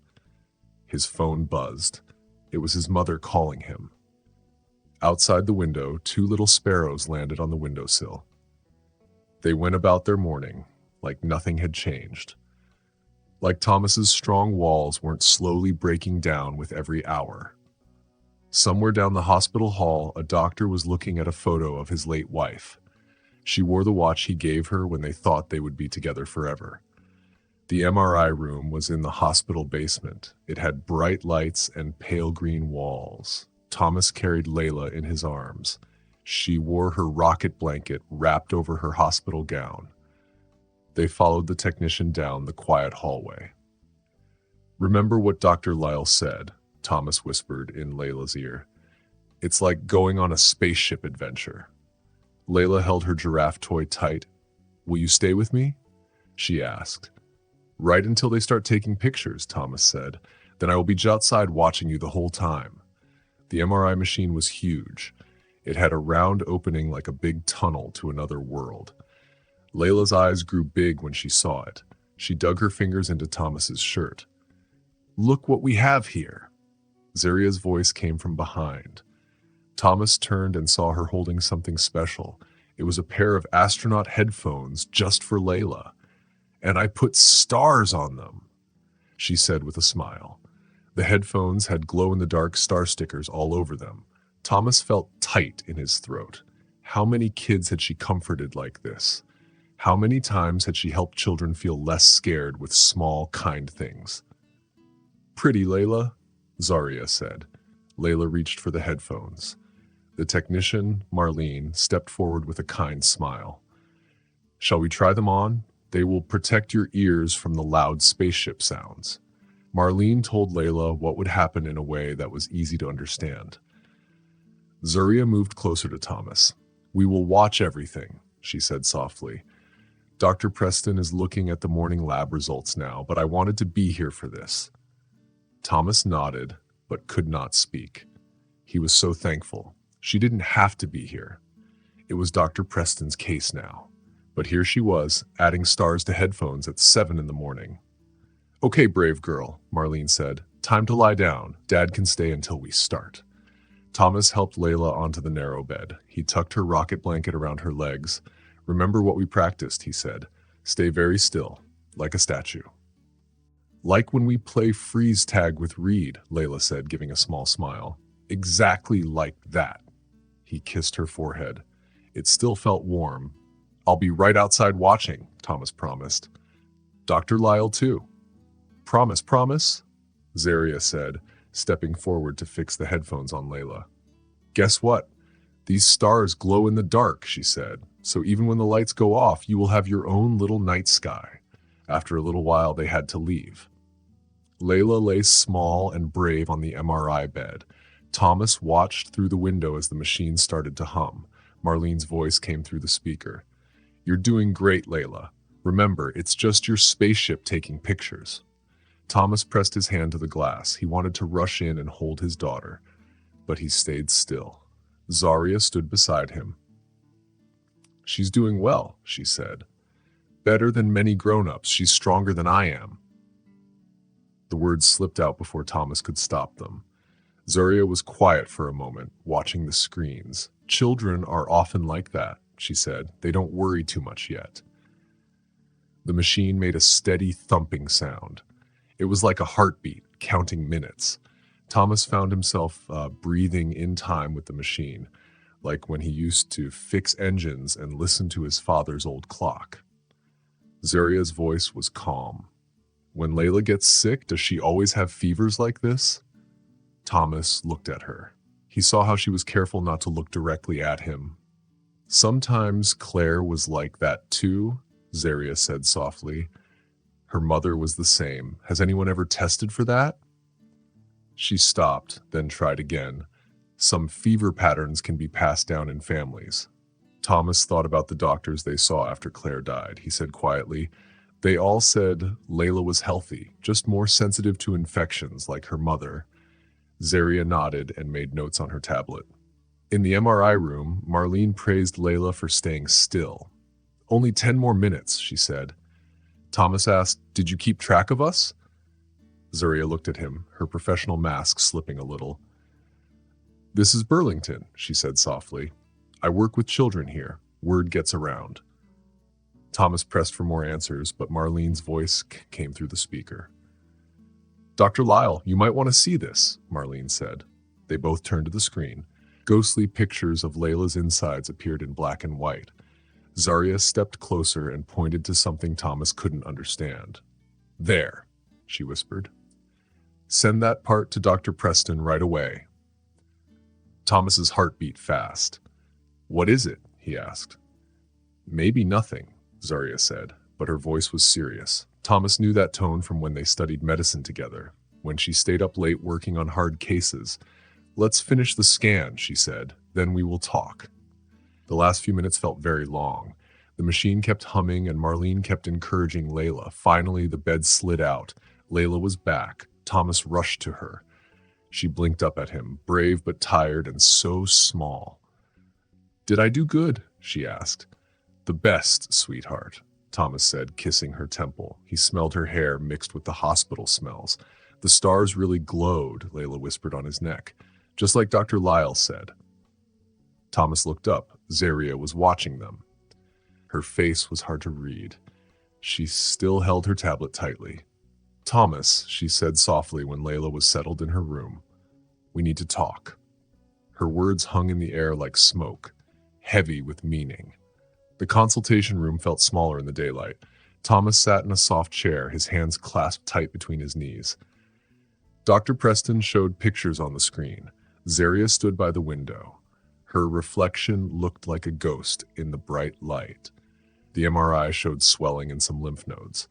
His phone buzzed. It was his mother calling him. Outside the window, two little sparrows landed on the windowsill. They went about their morning, like nothing had changed. Like Thomas's strong walls weren't slowly breaking down with every hour. Somewhere down the hospital hall, a doctor was looking at a photo of his late wife. She wore the watch he gave her when they thought they would be together forever. The MRI room was in the hospital basement. It had bright lights and pale green walls. Thomas carried Layla in his arms. She wore her rocket blanket wrapped over her hospital gown. They followed the technician down the quiet hallway. "Remember what Dr. Lyle said," Thomas whispered in Layla's ear. "It's like going on a spaceship adventure." Layla held her giraffe toy tight. "Will you stay with me?" she asked. "Right until they start taking pictures," Thomas said. "Then I will be outside watching you the whole time." The MRI machine was huge. It had a round opening like a big tunnel to another world. Layla's eyes grew big when she saw it. She dug her fingers into Thomas's shirt. "Look what we have here." Zaria's voice came from behind. Thomas turned and saw her holding something special. It was a pair of astronaut headphones just for Layla. "And I put stars on them," she said with a smile. The headphones had glow-in-the-dark star stickers all over them. Thomas felt tight in his throat. How many kids had she comforted like this? How many times had she helped children feel less scared with small, kind things? "Pretty, Layla," Zaria said. Layla reached for the headphones. The technician, Marlene, stepped forward with a kind smile. "Shall we try them on? They will protect your ears from the loud spaceship sounds." Marlene told Layla what would happen in a way that was easy to understand. Zaria moved closer to Thomas. "We will watch everything," she said softly. "Dr. Preston is looking at the morning lab results now, but I wanted to be here for this." Thomas nodded, but could not speak. He was so thankful. She didn't have to be here. It was Dr. Preston's case now. But here she was, adding stars to headphones at 7 in the morning. "Okay, brave girl," Marlene said. "Time to lie down. Dad can stay until we start." Thomas helped Layla onto the narrow bed. He tucked her rocket blanket around her legs. "Remember what we practiced," he said. "Stay very still, like a statue." "Like when we play freeze tag with Reed," Layla said, giving a small smile. "Exactly like that." He kissed her forehead. It still felt warm. "I'll be right outside watching," Thomas promised. "Dr. Lyle, too." "Promise, promise?" Zaria said, stepping forward to fix the headphones on Layla. "Guess what? These stars glow in the dark," she said. "So even when the lights go off, you will have your own little night sky." After a little while, they had to leave. Layla lay small and brave on the MRI bed. Thomas watched through the window as the machine started to hum. Marlene's voice came through the speaker. "You're doing great, Layla. Remember, it's just your spaceship taking pictures." Thomas pressed his hand to the glass. He wanted to rush in and hold his daughter, but he stayed still. Zaria stood beside him. "She's doing well," she said. "Better than many grown-ups. She's stronger than I am." The words slipped out before Thomas could stop them. Zaria was quiet for a moment, watching the screens. "Children are often like that," she said. "They don't worry too much yet." The machine made a steady thumping sound. It was like a heartbeat, counting minutes. Thomas found himself breathing in time with the machine, like when he used to fix engines and listen to his father's old clock. Zaria's voice was calm. When Layla gets sick, does she always have fevers like this? Thomas looked at her. He saw how she was careful not to look directly at him. Sometimes Claire was like that too, Zaria said softly. Her mother was the same. Has anyone ever tested for that? She stopped, then tried again. Some fever patterns can be passed down in families. Thomas thought about the doctors they saw after Claire died. He said quietly, they all said Layla was healthy, just more sensitive to infections like her mother. Zaria nodded and made notes on her tablet. In the MRI room, Marlene praised Layla for staying still. Only 10 more minutes, she said. Thomas asked, did you keep track of us? Zaria looked at him, her professional mask slipping a little. This is Burlington, she said softly. I work with children here. Word gets around. Thomas pressed for more answers, but Marlene's voice came through the speaker. Dr. Lyle, you might want to see this, Marlene said. They both turned to the screen. Ghostly pictures of Layla's insides appeared in black and white. Zaria stepped closer and pointed to something Thomas couldn't understand. There, she whispered. Send that part to Dr. Preston right away. Thomas's heart beat fast. What is it? He asked. Maybe nothing, Zaria said, but her voice was serious. Thomas knew that tone from when they studied medicine together, when she stayed up late working on hard cases. Let's finish the scan, she said, then we will talk. The last few minutes felt very long. The machine kept humming and Marlene kept encouraging Layla. Finally, the bed slid out. Layla was back. Thomas rushed to her. She blinked up at him, brave but tired and so small. Did I do good? She asked. The best, sweetheart, Thomas said, kissing her temple. He smelled her hair mixed with the hospital smells. The stars really glowed, Layla whispered on his neck, just like Dr. Lyle said. Thomas looked up. Zaria was watching them. Her face was hard to read. She still held her tablet tightly. Thomas, she said softly when Layla was settled in her room, we need to talk. Her words hung in the air like smoke, heavy with meaning. The consultation room felt smaller in the daylight. Thomas sat in a soft chair, his hands clasped tight between his knees. Dr. Preston showed pictures on the screen. Zaria stood by the window. Her reflection looked like a ghost in the bright light. The MRI showed swelling in some lymph nodes.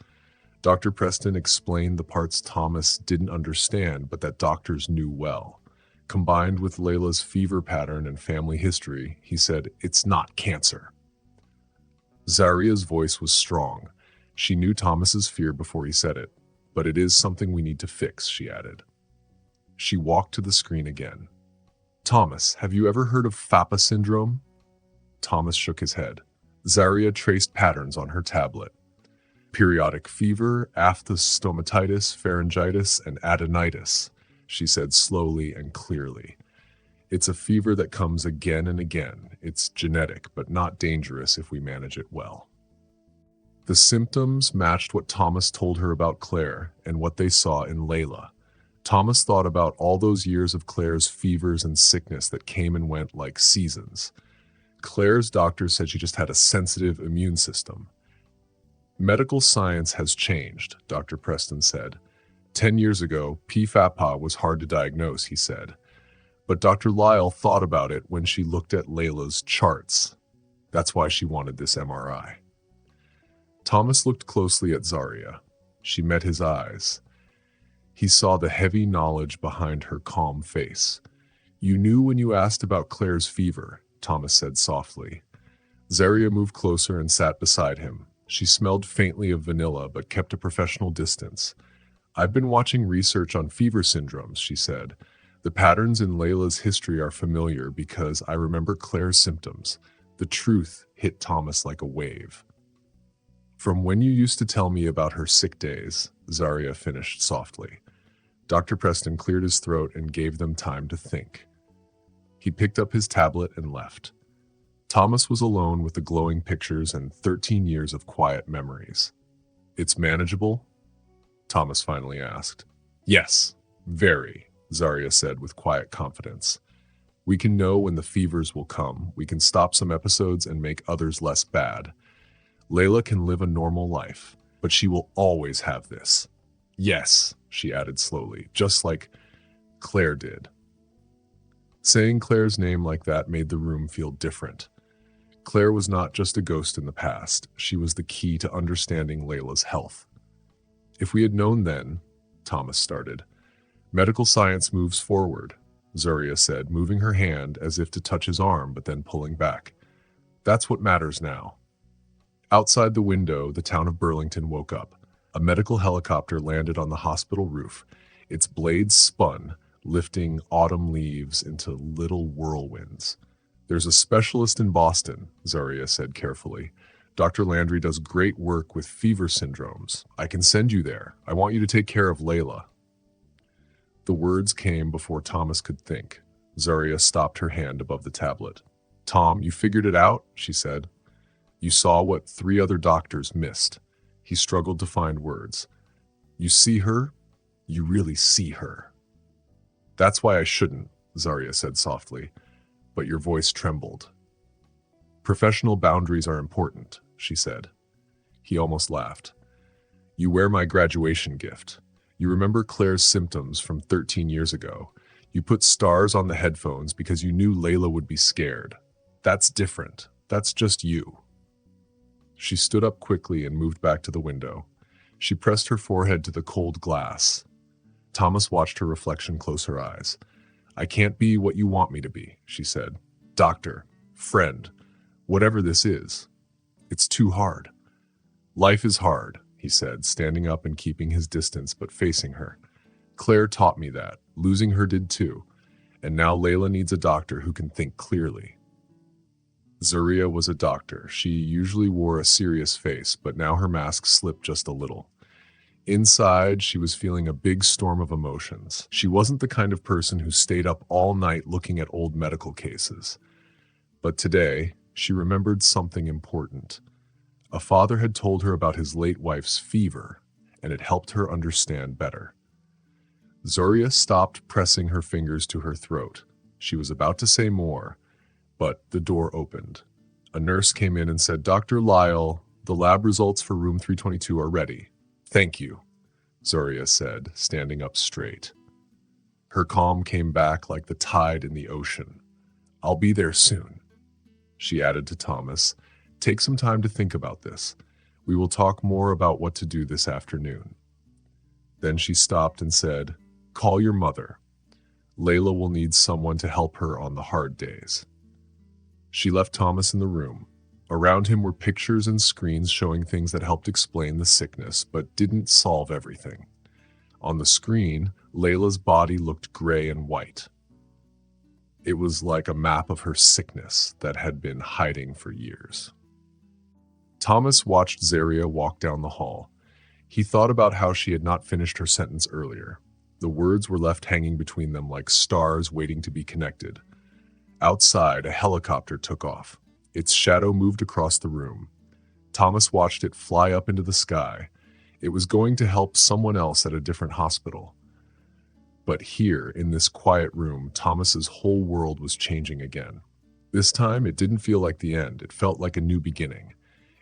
Dr. Preston explained the parts Thomas didn't understand, but that doctors knew well. Combined with Layla's fever pattern and family history, he said, it's not cancer. Zaria's voice was strong. She knew Thomas's fear before he said it, but it is something we need to fix, she added. She walked to the screen again. Thomas, have you ever heard of FAPA syndrome? Thomas shook his head. Zaria traced patterns on her tablet. Periodic fever, aphthostomatitis, pharyngitis, and adenitis, she said slowly and clearly. It's a fever that comes again and again. It's genetic, but not dangerous if we manage it well. The symptoms matched what Thomas told her about Claire and what they saw in Layla. Thomas thought about all those years of Claire's fevers and sickness that came and went like seasons. Claire's doctor said she just had a sensitive immune system. Medical science has changed, Dr. Preston said. 10 years ago, PFAPA was hard to diagnose, he said. But Dr. Lyle thought about it when she looked at Layla's charts. That's why she wanted this MRI. Thomas looked closely at Zaria. She met his eyes. He saw the heavy knowledge behind her calm face. You knew when you asked about Claire's fever, Thomas said softly. Zaria moved closer and sat beside him. She smelled faintly of vanilla but kept a professional distance. I've been watching research on fever syndromes, she said. The patterns in Layla's history are familiar because I remember Claire's symptoms. The truth hit Thomas like a wave. From when you used to tell me about her sick days, Zaria finished softly. Dr. Preston cleared his throat and gave them time to think. He picked up his tablet and left. Thomas was alone with the glowing pictures and 13 years of quiet memories. It's manageable? Thomas finally asked. Yes, very, Zarya said with quiet confidence. We can know when the fevers will come. We can stop some episodes and make others less bad. Layla can live a normal life, but she will always have this. Yes, she added slowly, just like Claire did. Saying Claire's name like that made the room feel different. Claire was not just a ghost in the past. She was the key to understanding Layla's health. If we had known then, Thomas started. Medical science moves forward, Zarya said, moving her hand as if to touch his arm, but then pulling back. That's what matters now. Outside the window, the town of Burlington woke up. A medical helicopter landed on the hospital roof. Its blades spun, lifting autumn leaves into little whirlwinds. There's a specialist in Boston, Zarya said carefully. Dr. Landry does great work with fever syndromes. I can send you there. I want you to take care of Layla. The words came before Thomas could think. Zarya stopped her hand above the tablet. Tom, you figured it out, she said. You saw what 3 other doctors missed. He struggled to find words. You see her? You really see her. That's why I shouldn't, Zarya said softly, but your voice trembled. Professional boundaries are important, she said. He almost laughed. You wear my graduation gift. You remember Claire's symptoms from 13 years ago. You put stars on the headphones because you knew Layla would be scared. That's different. That's just you. She stood up quickly and moved back to the window. She pressed her forehead to the cold glass. Thomas watched her reflection close her eyes. I can't be what you want me to be, she said. Doctor, friend, whatever this is. It's too hard. Life is hard, he said, standing up and keeping his distance but facing her. Claire taught me that. Losing her did too. And now Layla needs a doctor who can think clearly. Zarya was a doctor. She usually wore a serious face, but now her mask slipped just a little. Inside, she was feeling a big storm of emotions. She wasn't the kind of person who stayed up all night looking at old medical cases. But today, she remembered something important. A father had told her about his late wife's fever, and it helped her understand better. Zarya stopped pressing her fingers to her throat. She was about to say more, but the door opened. A nurse came in and said, Dr. Lyle, the lab results for room 322 are ready. Thank you, Zarya said, standing up straight. Her calm came back like the tide in the ocean. I'll be there soon. She added to Thomas, take some time to think about this. We will talk more about what to do this afternoon. Then she stopped and said, call your mother. Layla will need someone to help her on the hard days. She left Thomas in the room. Around him were pictures and screens showing things that helped explain the sickness, but didn't solve everything. On the screen, Layla's body looked gray and white. It was like a map of her sickness that had been hiding for years. Thomas watched Zarya walk down the hall. He thought about how she had not finished her sentence earlier. The words were left hanging between them like stars waiting to be connected. Outside, a helicopter took off. Its shadow moved across the room. Thomas watched it fly up into the sky. It was going to help someone else at a different hospital. But here, in this quiet room, Thomas's whole world was changing again. This time, it didn't feel like the end. It felt like a new beginning.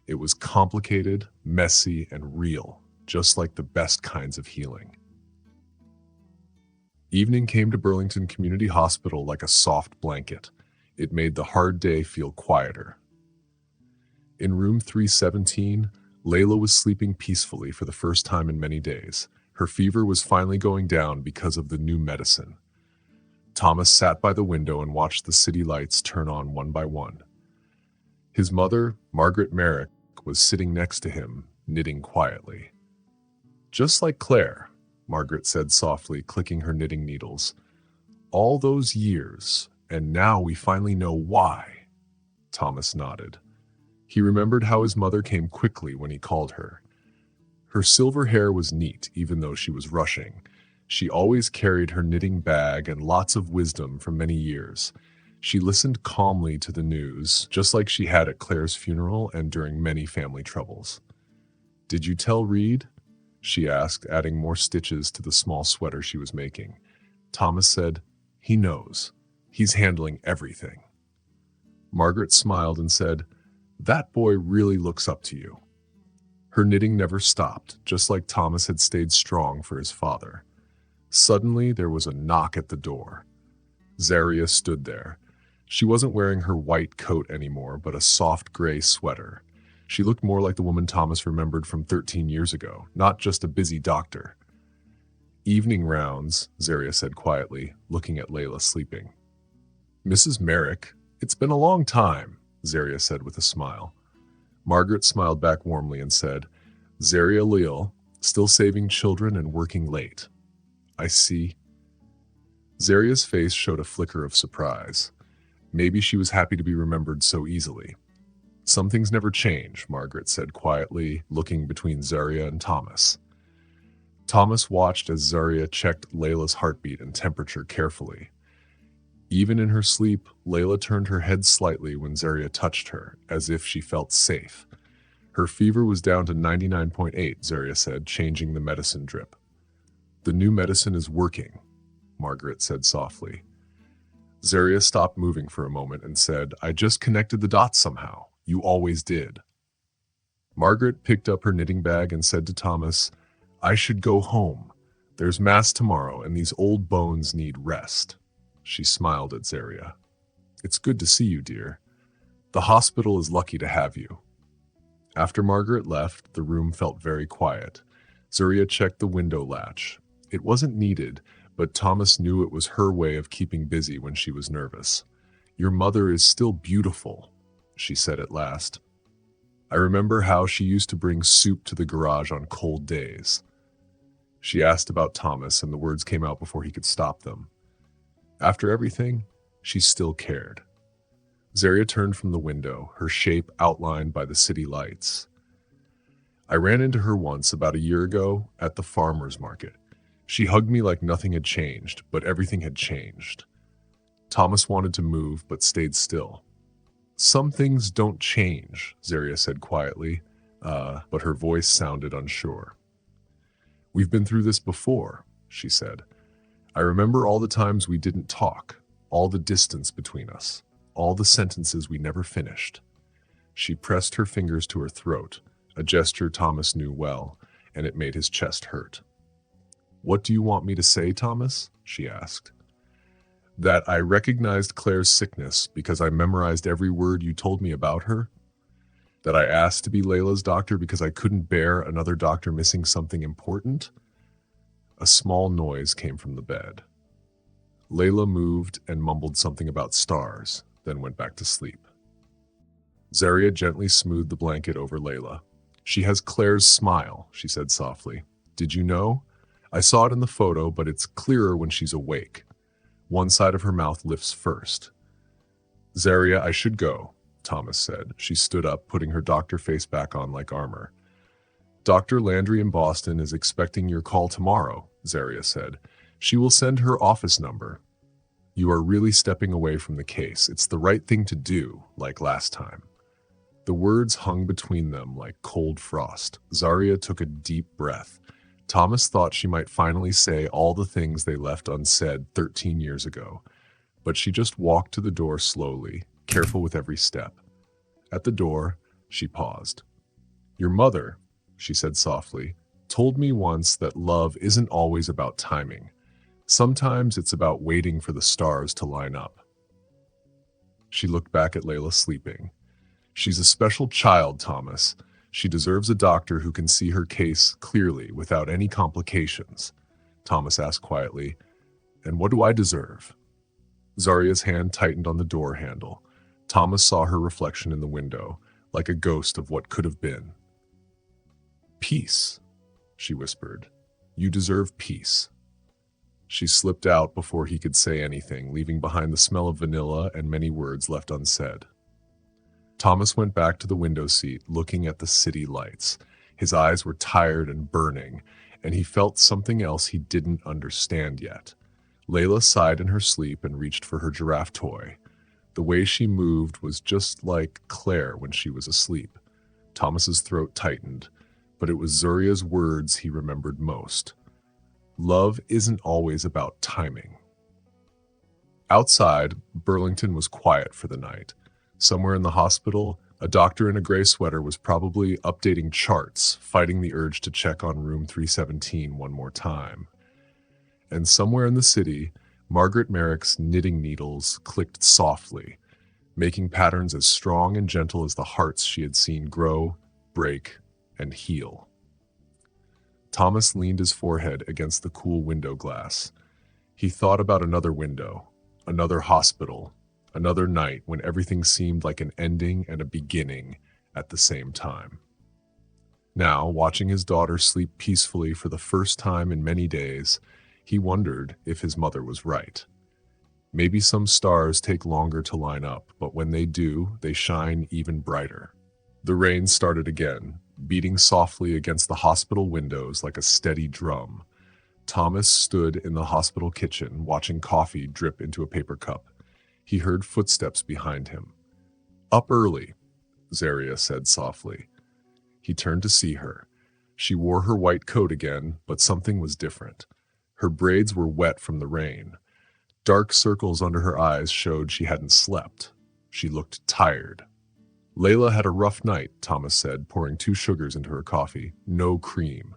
It was complicated, messy, and real, just like the best kinds of healing. Evening came to Burlington Community Hospital like a soft blanket. It made the hard day feel quieter. In room 317, Layla was sleeping peacefully for the first time in many days. Her fever was finally going down because of the new medicine. Thomas sat by the window and watched the city lights turn on one by one. His mother, Margaret Merrick, was sitting next to him, knitting quietly. Just like Claire, Margaret said softly, clicking her knitting needles. All those years, and now we finally know why. Thomas nodded. He remembered how his mother came quickly when he called her. Her silver hair was neat, even though she was rushing. She always carried her knitting bag and lots of wisdom from many years. She listened calmly to the news, just like she had at Claire's funeral and during many family troubles. Did you tell Reed? she asked, adding more stitches to the small sweater she was making. Thomas said, "He knows. He's handling everything." Margaret smiled and said, "That boy really looks up to you." Her knitting never stopped, just like Thomas had stayed strong for his father. Suddenly, there was a knock at the door. Zaria stood there. She wasn't wearing her white coat anymore, but a soft gray sweater. She looked more like the woman Thomas remembered from 13 years ago, not just a busy doctor. "Evening rounds," Zaria said quietly, looking at Layla sleeping. "Mrs. Merrick, it's been a long time," Zaria said with a smile. Margaret smiled back warmly and said, "Zaria Leal, still saving children and working late. I see." Zaria's face showed a flicker of surprise. Maybe she was happy to be remembered so easily. "Some things never change," Margaret said quietly, looking between Zaria and Thomas. Thomas watched as Zaria checked Layla's heartbeat and temperature carefully. Even in her sleep, Layla turned her head slightly when Zaria touched her, as if she felt safe. Her fever was down to 99.8, Zaria said, changing the medicine drip. "The new medicine is working," Margaret said softly. Zaria stopped moving for a moment and said, "I just connected the dots somehow. You always did." Margaret picked up her knitting bag and said to Thomas, "I should go home. There's mass tomorrow and these old bones need rest." She smiled at Zaria. "It's good to see you, dear. The hospital is lucky to have you." After Margaret left, the room felt very quiet. Zaria checked the window latch. It wasn't needed, but Thomas knew it was her way of keeping busy when she was nervous. "Your mother is still beautiful," she said at last. "I remember how she used to bring soup to the garage on cold days." She asked about Thomas, and the words came out before he could stop them. After everything, she still cared. Zaria turned from the window, her shape outlined by the city lights. "I ran into her once about a year ago at the farmer's market. She hugged me like nothing had changed, but everything had changed." Thomas wanted to move, but stayed still. "Some things don't change," Zaria said quietly, but her voice sounded unsure. "We've been through this before," she said. "I remember all the times we didn't talk, all the distance between us, all the sentences we never finished." She pressed her fingers to her throat, a gesture Thomas knew well, and it made his chest hurt. "What do you want me to say, Thomas?" she asked. "That I recognized Claire's sickness because I memorized every word you told me about her? That I asked to be Layla's doctor because I couldn't bear another doctor missing something important?" A small noise came from the bed. Layla moved and mumbled something about stars, then went back to sleep. Zaria gently smoothed the blanket over Layla. "She has Claire's smile," she said softly. "Did you know? I saw it in the photo, but it's clearer when she's awake. One side of her mouth lifts first." "Zaria, I should go," Thomas said. She stood up, putting her doctor face back on like armor. "Dr. Landry in Boston is expecting your call tomorrow," Zaria said. "She will send her office number." "You are really stepping away from the case. It's the right thing to do, like last time." The words hung between them like cold frost. Zaria took a deep breath. Thomas thought she might finally say all the things they left unsaid 13 years ago, but she just walked to the door slowly, careful with every step. At the door, she paused. "Your mother," she said softly, "told me once that love isn't always about timing. Sometimes it's about waiting for the stars to line up." She looked back at Layla sleeping. "She's a special child, Thomas. She deserves a doctor who can see her case clearly without any complications." Thomas asked quietly, "And what do I deserve?" Zaria's hand tightened on the door handle. Thomas saw her reflection in the window, like a ghost of what could have been. "Peace," she whispered. "You deserve peace." She slipped out before he could say anything, leaving behind the smell of vanilla and many words left unsaid. Thomas went back to the window seat, looking at the city lights. His eyes were tired and burning, and he felt something else he didn't understand yet. Layla sighed in her sleep and reached for her giraffe toy. The way she moved was just like Claire when she was asleep. Thomas's throat tightened, but it was Zuria's words he remembered most. Love isn't always about timing. Outside, Burlington was quiet for the night. Somewhere in the hospital, a doctor in a gray sweater was probably updating charts, fighting the urge to check on room 317 one more time. And somewhere in the city, Margaret Merrick's knitting needles clicked softly, making patterns as strong and gentle as the hearts she had seen grow, break, and heal. Thomas leaned his forehead against the cool window glass. He thought about another window, another hospital, another night when everything seemed like an ending and a beginning at the same time. Now, watching his daughter sleep peacefully for the first time in many days, he wondered if his mother was right. Maybe some stars take longer to line up, but when they do, they shine even brighter. The rain started again, beating softly against the hospital windows like a steady drum. Thomas stood in the hospital kitchen, watching coffee drip into a paper cup. He heard footsteps behind him. "Up early," Zaria said softly. He turned to see her. She wore her white coat again, but something was different. Her braids were wet from the rain. Dark circles under her eyes showed she hadn't slept. She looked tired. "Layla had a rough night," Thomas said, pouring 2 sugars into her coffee. "No cream."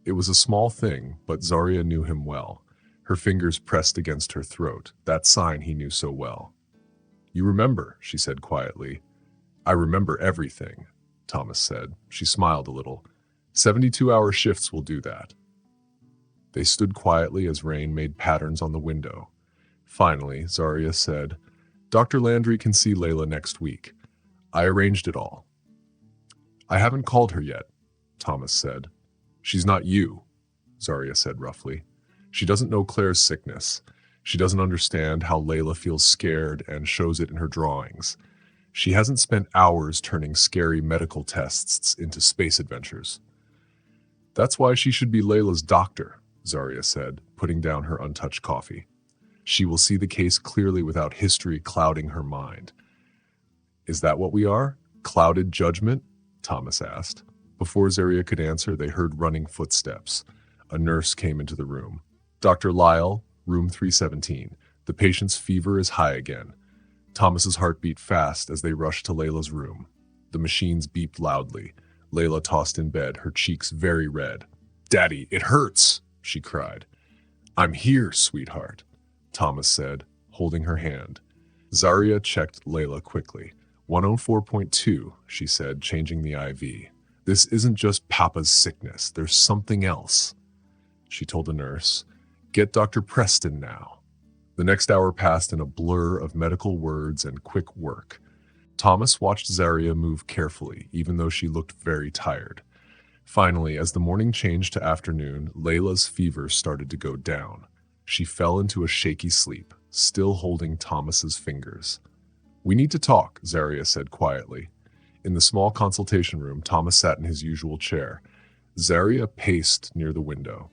It was a small thing, but Zaria knew him well. Her fingers pressed against her throat, that sign he knew so well. "You remember," she said quietly. "I remember everything," Thomas said. She smiled a little. 72-hour shifts will do that." They stood quietly as rain made patterns on the window. Finally, Zaria said, "Dr. Landry can see Layla next week. I arranged it all." "I haven't called her yet," Thomas said. "She's not you," Zaria said roughly. "She doesn't know Claire's sickness. She doesn't understand how Layla feels scared and shows it in her drawings. She hasn't spent hours turning scary medical tests into space adventures." "That's why she should be Layla's doctor," Zaria said, putting down her untouched coffee. "She will see the case clearly without history clouding her mind." "Is that what we are? Clouded judgment?" Thomas asked. Before Zaria could answer, they heard running footsteps. A nurse came into the room. "Dr. Lyle, room 317. The patient's fever is high again." Thomas's heart beat fast as they rushed to Layla's room. The machines beeped loudly. Layla tossed in bed, her cheeks very red. "Daddy, it hurts!" she cried. "I'm here, sweetheart," Thomas said, holding her hand. Zaria checked Layla quickly. 104.2, she said, changing the IV. "This isn't just Papa's sickness. There's something else." She told the nurse, "Get Dr. Preston now." The next hour passed in a blur of medical words and quick work. Thomas watched Zaria move carefully, even though she looked very tired. Finally, as the morning changed to afternoon, Layla's fever started to go down. She fell into a shaky sleep, still holding Thomas's fingers. "We need to talk," Zaria said quietly. In the small consultation room, Thomas sat in his usual chair. Zaria paced near the window.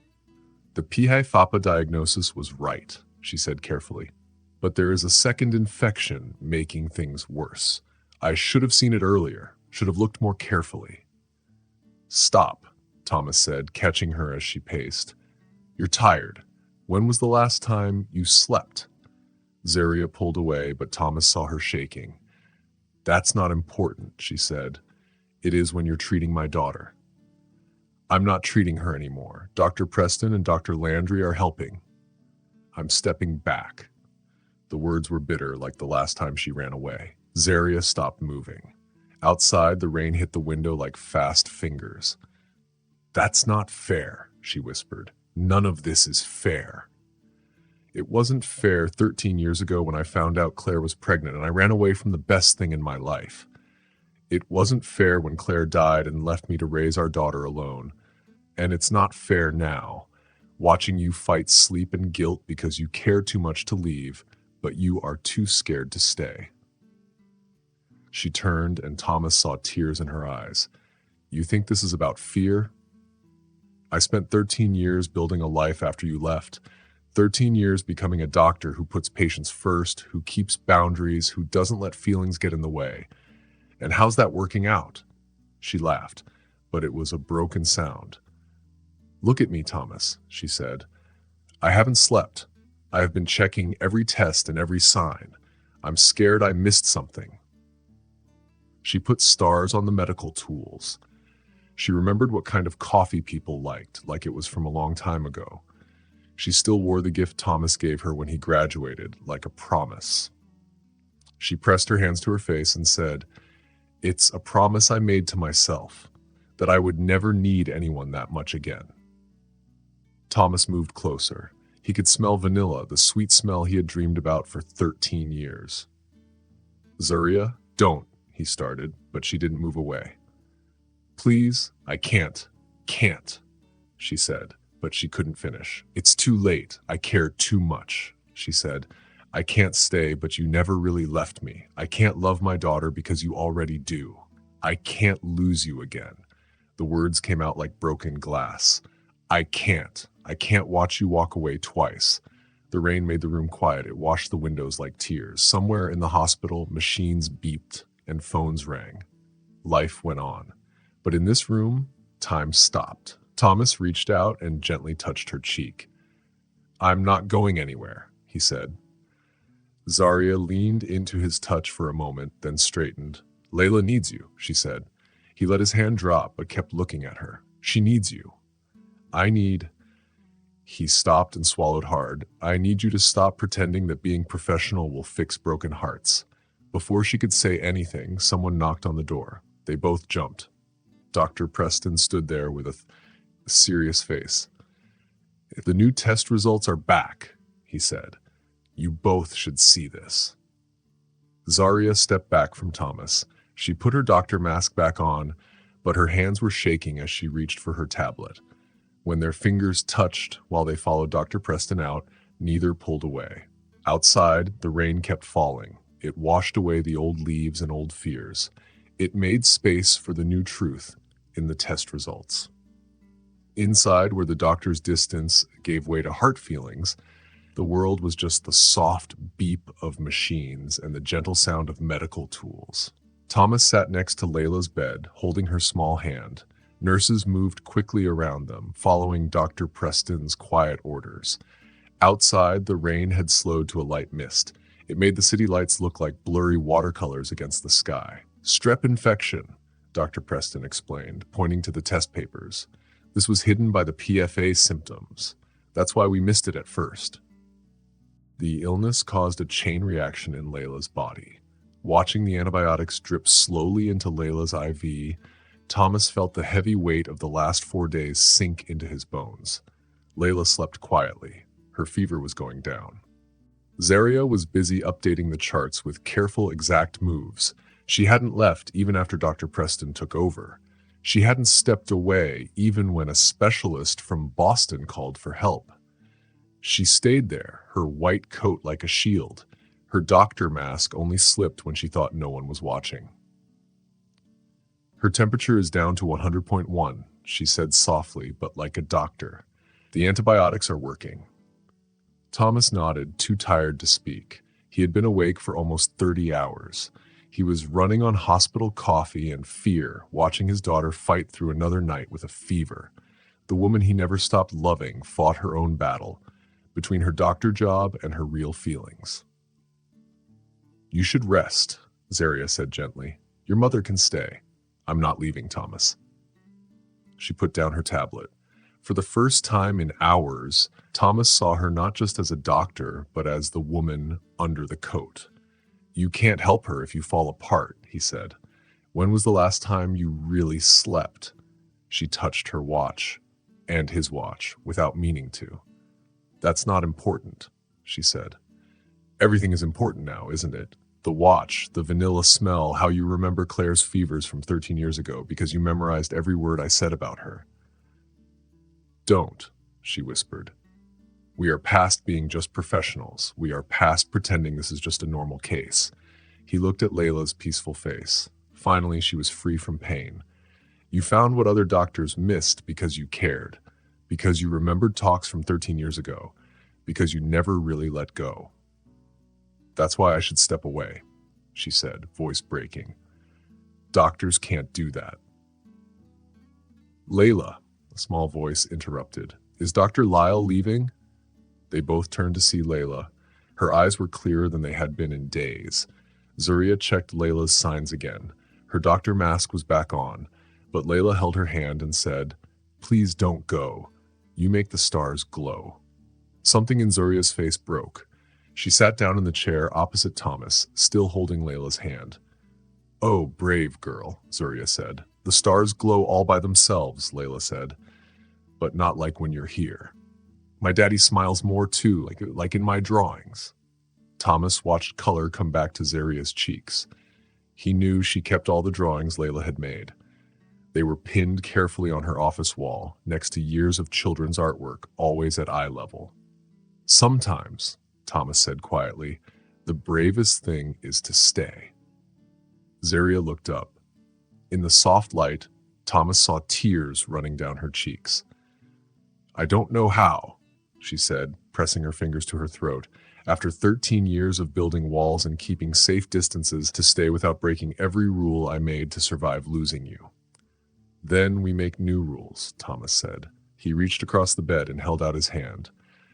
"The PI-FAPA diagnosis was right," she said carefully. "But there is a second infection making things worse. I should have seen it earlier, should have looked more carefully." "Stop," Thomas said, catching her as she paced. "You're tired. When was the last time you slept?" Zaria pulled away, but Thomas saw her shaking. "That's not important," she said. "It is when you're treating my daughter." "I'm not treating her anymore. Dr. Preston and Dr. Landry are helping. I'm stepping back." The words were bitter, like the last time she ran away. Zaria stopped moving. Outside, the rain hit the window like fast fingers. "That's not fair," she whispered. "None of this is fair." "It wasn't fair 13 years ago when I found out Claire was pregnant and I ran away from the best thing in my life. It wasn't fair when Claire died and left me to raise our daughter alone. And it's not fair now, watching you fight sleep and guilt because you care too much to leave, but you are too scared to stay." She turned and Thomas saw tears in her eyes. "You think this is about fear? I spent 13 years building a life after you left. 13 years becoming a doctor who puts patients first, who keeps boundaries, who doesn't let feelings get in the way. And how's that working out?" She laughed. but it was a broken sound. "Look at me, Thomas," she said. "I haven't slept. I have been checking every test and every sign. I'm scared I missed something." She put stars on the medical tools. She remembered what kind of coffee people liked, like it was from a long time ago. She still wore the gift Thomas gave her when he graduated, like a promise. She pressed her hands to her face and said, "It's a promise I made to myself, that I would never need anyone that much again." Thomas moved closer. He could smell vanilla, the sweet smell he had dreamed about for 13 years. "Zaria, don't," he started, but she didn't move away. "Please, I can't, she said, but she couldn't finish. "It's too late. I care too much," she said. "I can't stay, but you never really left me. I can't love my daughter because you already do. I can't lose you again." The words came out like broken glass. I can't watch you walk away twice." The rain made the room quiet. It washed the windows like tears. Somewhere in the hospital, machines beeped and phones rang. Life went on. But in this room, time stopped. Thomas reached out and gently touched her cheek. "I'm not going anywhere," he said. Zaria leaned into his touch for a moment, then straightened. "Layla needs you," she said. He let his hand drop, but kept looking at her. "She needs you. I need..." He stopped and swallowed hard. "I need you to stop pretending that being professional will fix broken hearts." Before she could say anything, someone knocked on the door. They both jumped. Dr. Preston stood there with a serious face. "The new test results are back," he said. "You both should see this." Zaria stepped back from Thomas. She put her doctor mask back on, but her hands were shaking as she reached for her tablet. When their fingers touched while they followed Dr. Preston out, neither pulled away. Outside, the rain kept falling. It washed away the old leaves and old fears. It made space for the new truth in the test results. Inside, where the doctor's distance gave way to heart feelings, the world was just the soft beep of machines and the gentle sound of medical tools. Thomas sat next to Layla's bed, holding her small hand. Nurses moved quickly around them, following Dr. Preston's quiet orders. Outside, the rain had slowed to a light mist. It made the city lights look like blurry watercolors against the sky. "Strep infection," Dr. Preston explained, pointing to the test papers. "This was hidden by the PFA symptoms. That's why we missed it at first." The illness caused a chain reaction in Layla's body. Watching the antibiotics drip slowly into Layla's IV, Thomas felt the heavy weight of the last 4 days sink into his bones. Layla slept quietly. Her fever was going down. Zaria was busy updating the charts with careful, exact moves. She hadn't left even after Dr. Preston took over. She hadn't stepped away even when a specialist from Boston called for help. She stayed there, her white coat like a shield. Her doctor mask only slipped when she thought no one was watching. "Her temperature is down to 100.1, she said softly, but like a doctor. "The antibiotics are working." Thomas nodded, too tired to speak. He had been awake for almost 30 hours. He was running on hospital coffee and fear, watching his daughter fight through another night with a fever. The woman he never stopped loving fought her own battle, between her doctor job and her real feelings. "You should rest," Zaria said gently. "Your mother can stay." "I'm not leaving, Thomas." She put down her tablet. For the first time in hours, Thomas saw her not just as a doctor, but as the woman under the coat. "You can't help her if you fall apart," he said. "When was the last time you really slept?" She touched her watch, and his watch, without meaning to. "That's not important," she said. "Everything is important now, isn't it? The watch, the vanilla smell, how you remember Claire's fevers from 13 years ago because you memorized every word I said about her." "Don't," she whispered. "We are past being just professionals. We are past pretending this is just a normal case." He looked at Layla's peaceful face. Finally, she was free from pain. "You found what other doctors missed because you cared, because you remembered talks from 13 years ago, because you never really let go. That's why I should step away," she said, voice breaking. "Doctors can't do that." Layla, a small voice interrupted. Is Dr. Lyle leaving? They both turned to see Layla. Her eyes were clearer than they had been in days. Zuria checked Layla's signs again. Her doctor mask was back on, but Layla held her hand and said, "Please don't go. You make the stars glow." Something in Zuria's face broke. She sat down in the chair opposite Thomas, still holding Layla's hand. "Oh, brave girl," Zuria said. "The stars glow all by themselves," Layla said, "but not like when you're here. My daddy smiles more too, like in my drawings." Thomas watched color come back to Zuria's cheeks. He knew she kept all the drawings Layla had made. They were pinned carefully on her office wall, next to years of children's artwork, always at eye level. "Sometimes," Thomas said quietly, "the bravest thing is to stay." Zaria looked up. In the soft light, Thomas saw tears running down her cheeks. "I don't know how," she said, pressing her fingers to her throat. "After 13 years of building walls and keeping safe distances to stay without breaking every rule I made to survive losing you." "Then we make new rules," Thomas said. He reached across the bed and held out his hand.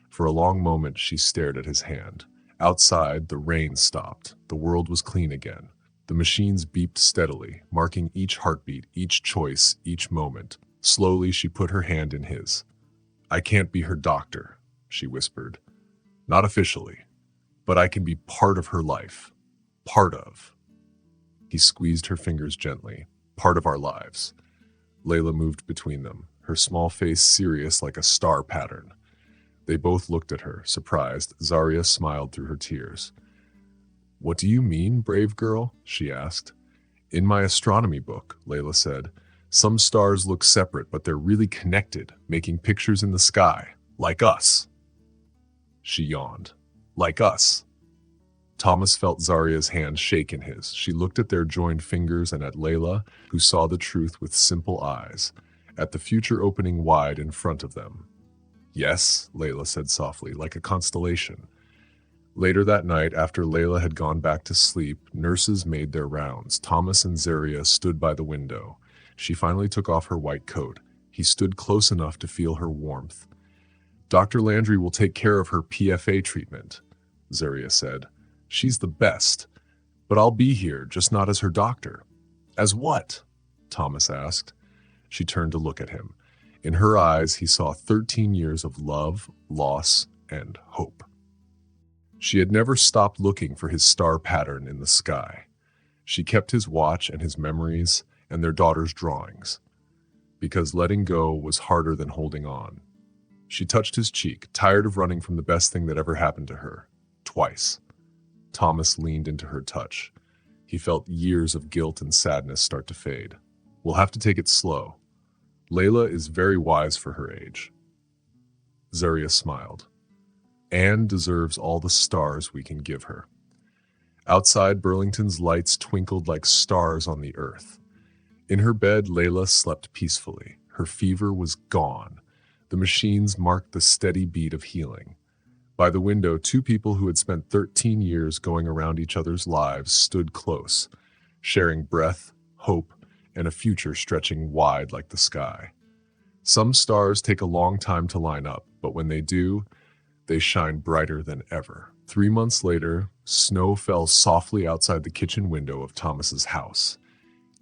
For a long moment, she stared at his hand. Outside, the rain stopped. The world was clean again. The machines beeped steadily, marking each heartbeat, each choice, each moment. Slowly, she put her hand in his. "I can't be her doctor," she whispered. "Not officially, but I can be part of her life. Part of." He squeezed her fingers gently. "Part of our lives." Layla moved between them, her small face serious like a star pattern. They both looked at her, surprised. Zaria smiled through her tears. "What do you mean, brave girl?" she asked. "In my astronomy book," Layla said, "some stars look separate, but they're really connected, making pictures in the sky, like us." She yawned. "Like us." Thomas felt Zaria's hand shake in his. She looked at their joined fingers and at Layla, who saw the truth with simple eyes, at the future opening wide in front of them. "Yes," Layla said softly, "like a constellation." Later that night, after Layla had gone back to sleep, nurses made their rounds. Thomas and Zaria stood by the window. She finally took off her white coat. He stood close enough to feel her warmth. "Dr. Landry will take care of her PFA treatment," Zaria said. "She's the best. But I'll be here, just not as her doctor." "As what?" Thomas asked. She turned to look at him. In her eyes, he saw 13 years of love, loss, and hope. She had never stopped looking for his star pattern in the sky. She kept his watch and his memories and their daughter's drawings, because letting go was harder than holding on. She touched his cheek, tired of running from the best thing that ever happened to her. Twice. Thomas leaned into her touch. He felt years of guilt and sadness start to fade. "We'll have to take it slow. Layla is very wise for her age." Zaria smiled. "Anne deserves all the stars we can give her." Outside, Burlington's lights twinkled like stars on the earth. In her bed, Layla slept peacefully. Her fever was gone. The machines marked the steady beat of healing. By the window, two people who had spent 13 years going around each other's lives stood close, sharing breath, hope, and a future stretching wide like the sky. Some stars take a long time to line up, but when they do, they shine brighter than ever. 3 months later, snow fell softly outside the kitchen window of Thomas's house.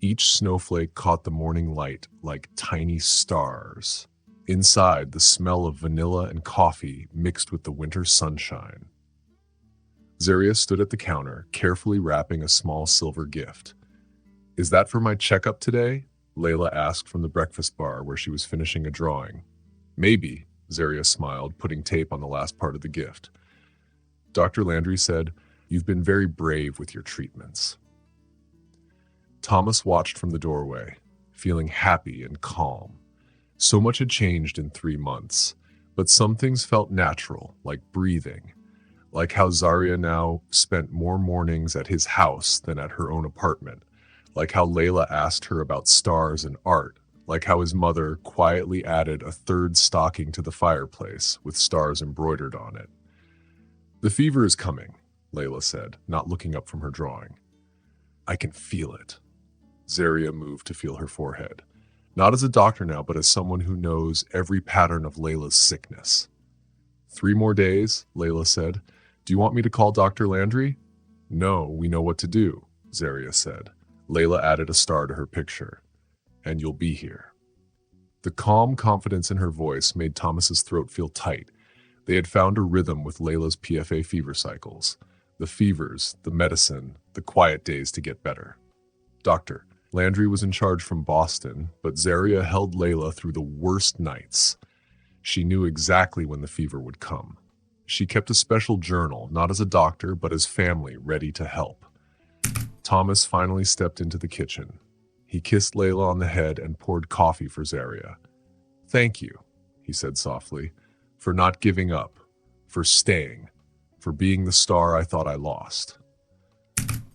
Each snowflake caught the morning light like tiny stars. Inside, the smell of vanilla and coffee mixed with the winter sunshine. Zaria stood at the counter, carefully wrapping a small silver gift. "Is that for my checkup today?" Layla asked from the breakfast bar where she was finishing a drawing. "Maybe," Zaria smiled, putting tape on the last part of the gift. Dr. Landry said, "You've been very brave with your treatments." Thomas watched from the doorway, feeling happy and calm. So much had changed in 3 months, but some things felt natural, like breathing, like how Zaria now spent more mornings at his house than at her own apartment, like how Layla asked her about stars and art, like how his mother quietly added a third stocking to the fireplace with stars embroidered on it. "The fever is coming," Layla said, not looking up from her drawing. "I can feel it." Zaria moved to feel her forehead. Not as a doctor now, but as someone who knows every pattern of Layla's sickness. 3 more days, Layla said. Do you want me to call Dr. Landry? No, we know what to do, Zaria said. Layla added a star to her picture. And you'll be here. The calm confidence in her voice made Thomas's throat feel tight. They had found a rhythm with Layla's PFA fever cycles. The fevers, the medicine, the quiet days to get better. Doctor Landry was in charge from Boston, but Zaria held Layla through the worst nights. She knew exactly when the fever would come. She kept a special journal, not as a doctor, but as family, ready to help. Thomas finally stepped into the kitchen. He kissed Layla on the head and poured coffee for Zaria. Thank you, he said softly, for not giving up, for staying, for being the star I thought I lost.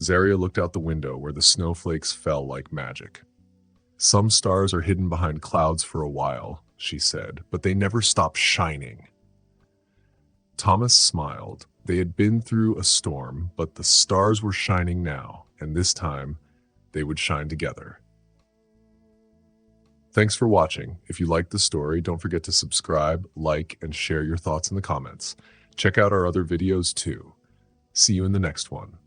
Zaria looked out the window where the snowflakes fell like magic. Some stars are hidden behind clouds for a while, she said, but they never stop shining. Thomas smiled. They had been through a storm, but the stars were shining now, and this time they would shine together. Thanks for watching. If you liked the story, don't forget to subscribe, like, and share your thoughts in the comments. Check out our other videos too. See you in the next one.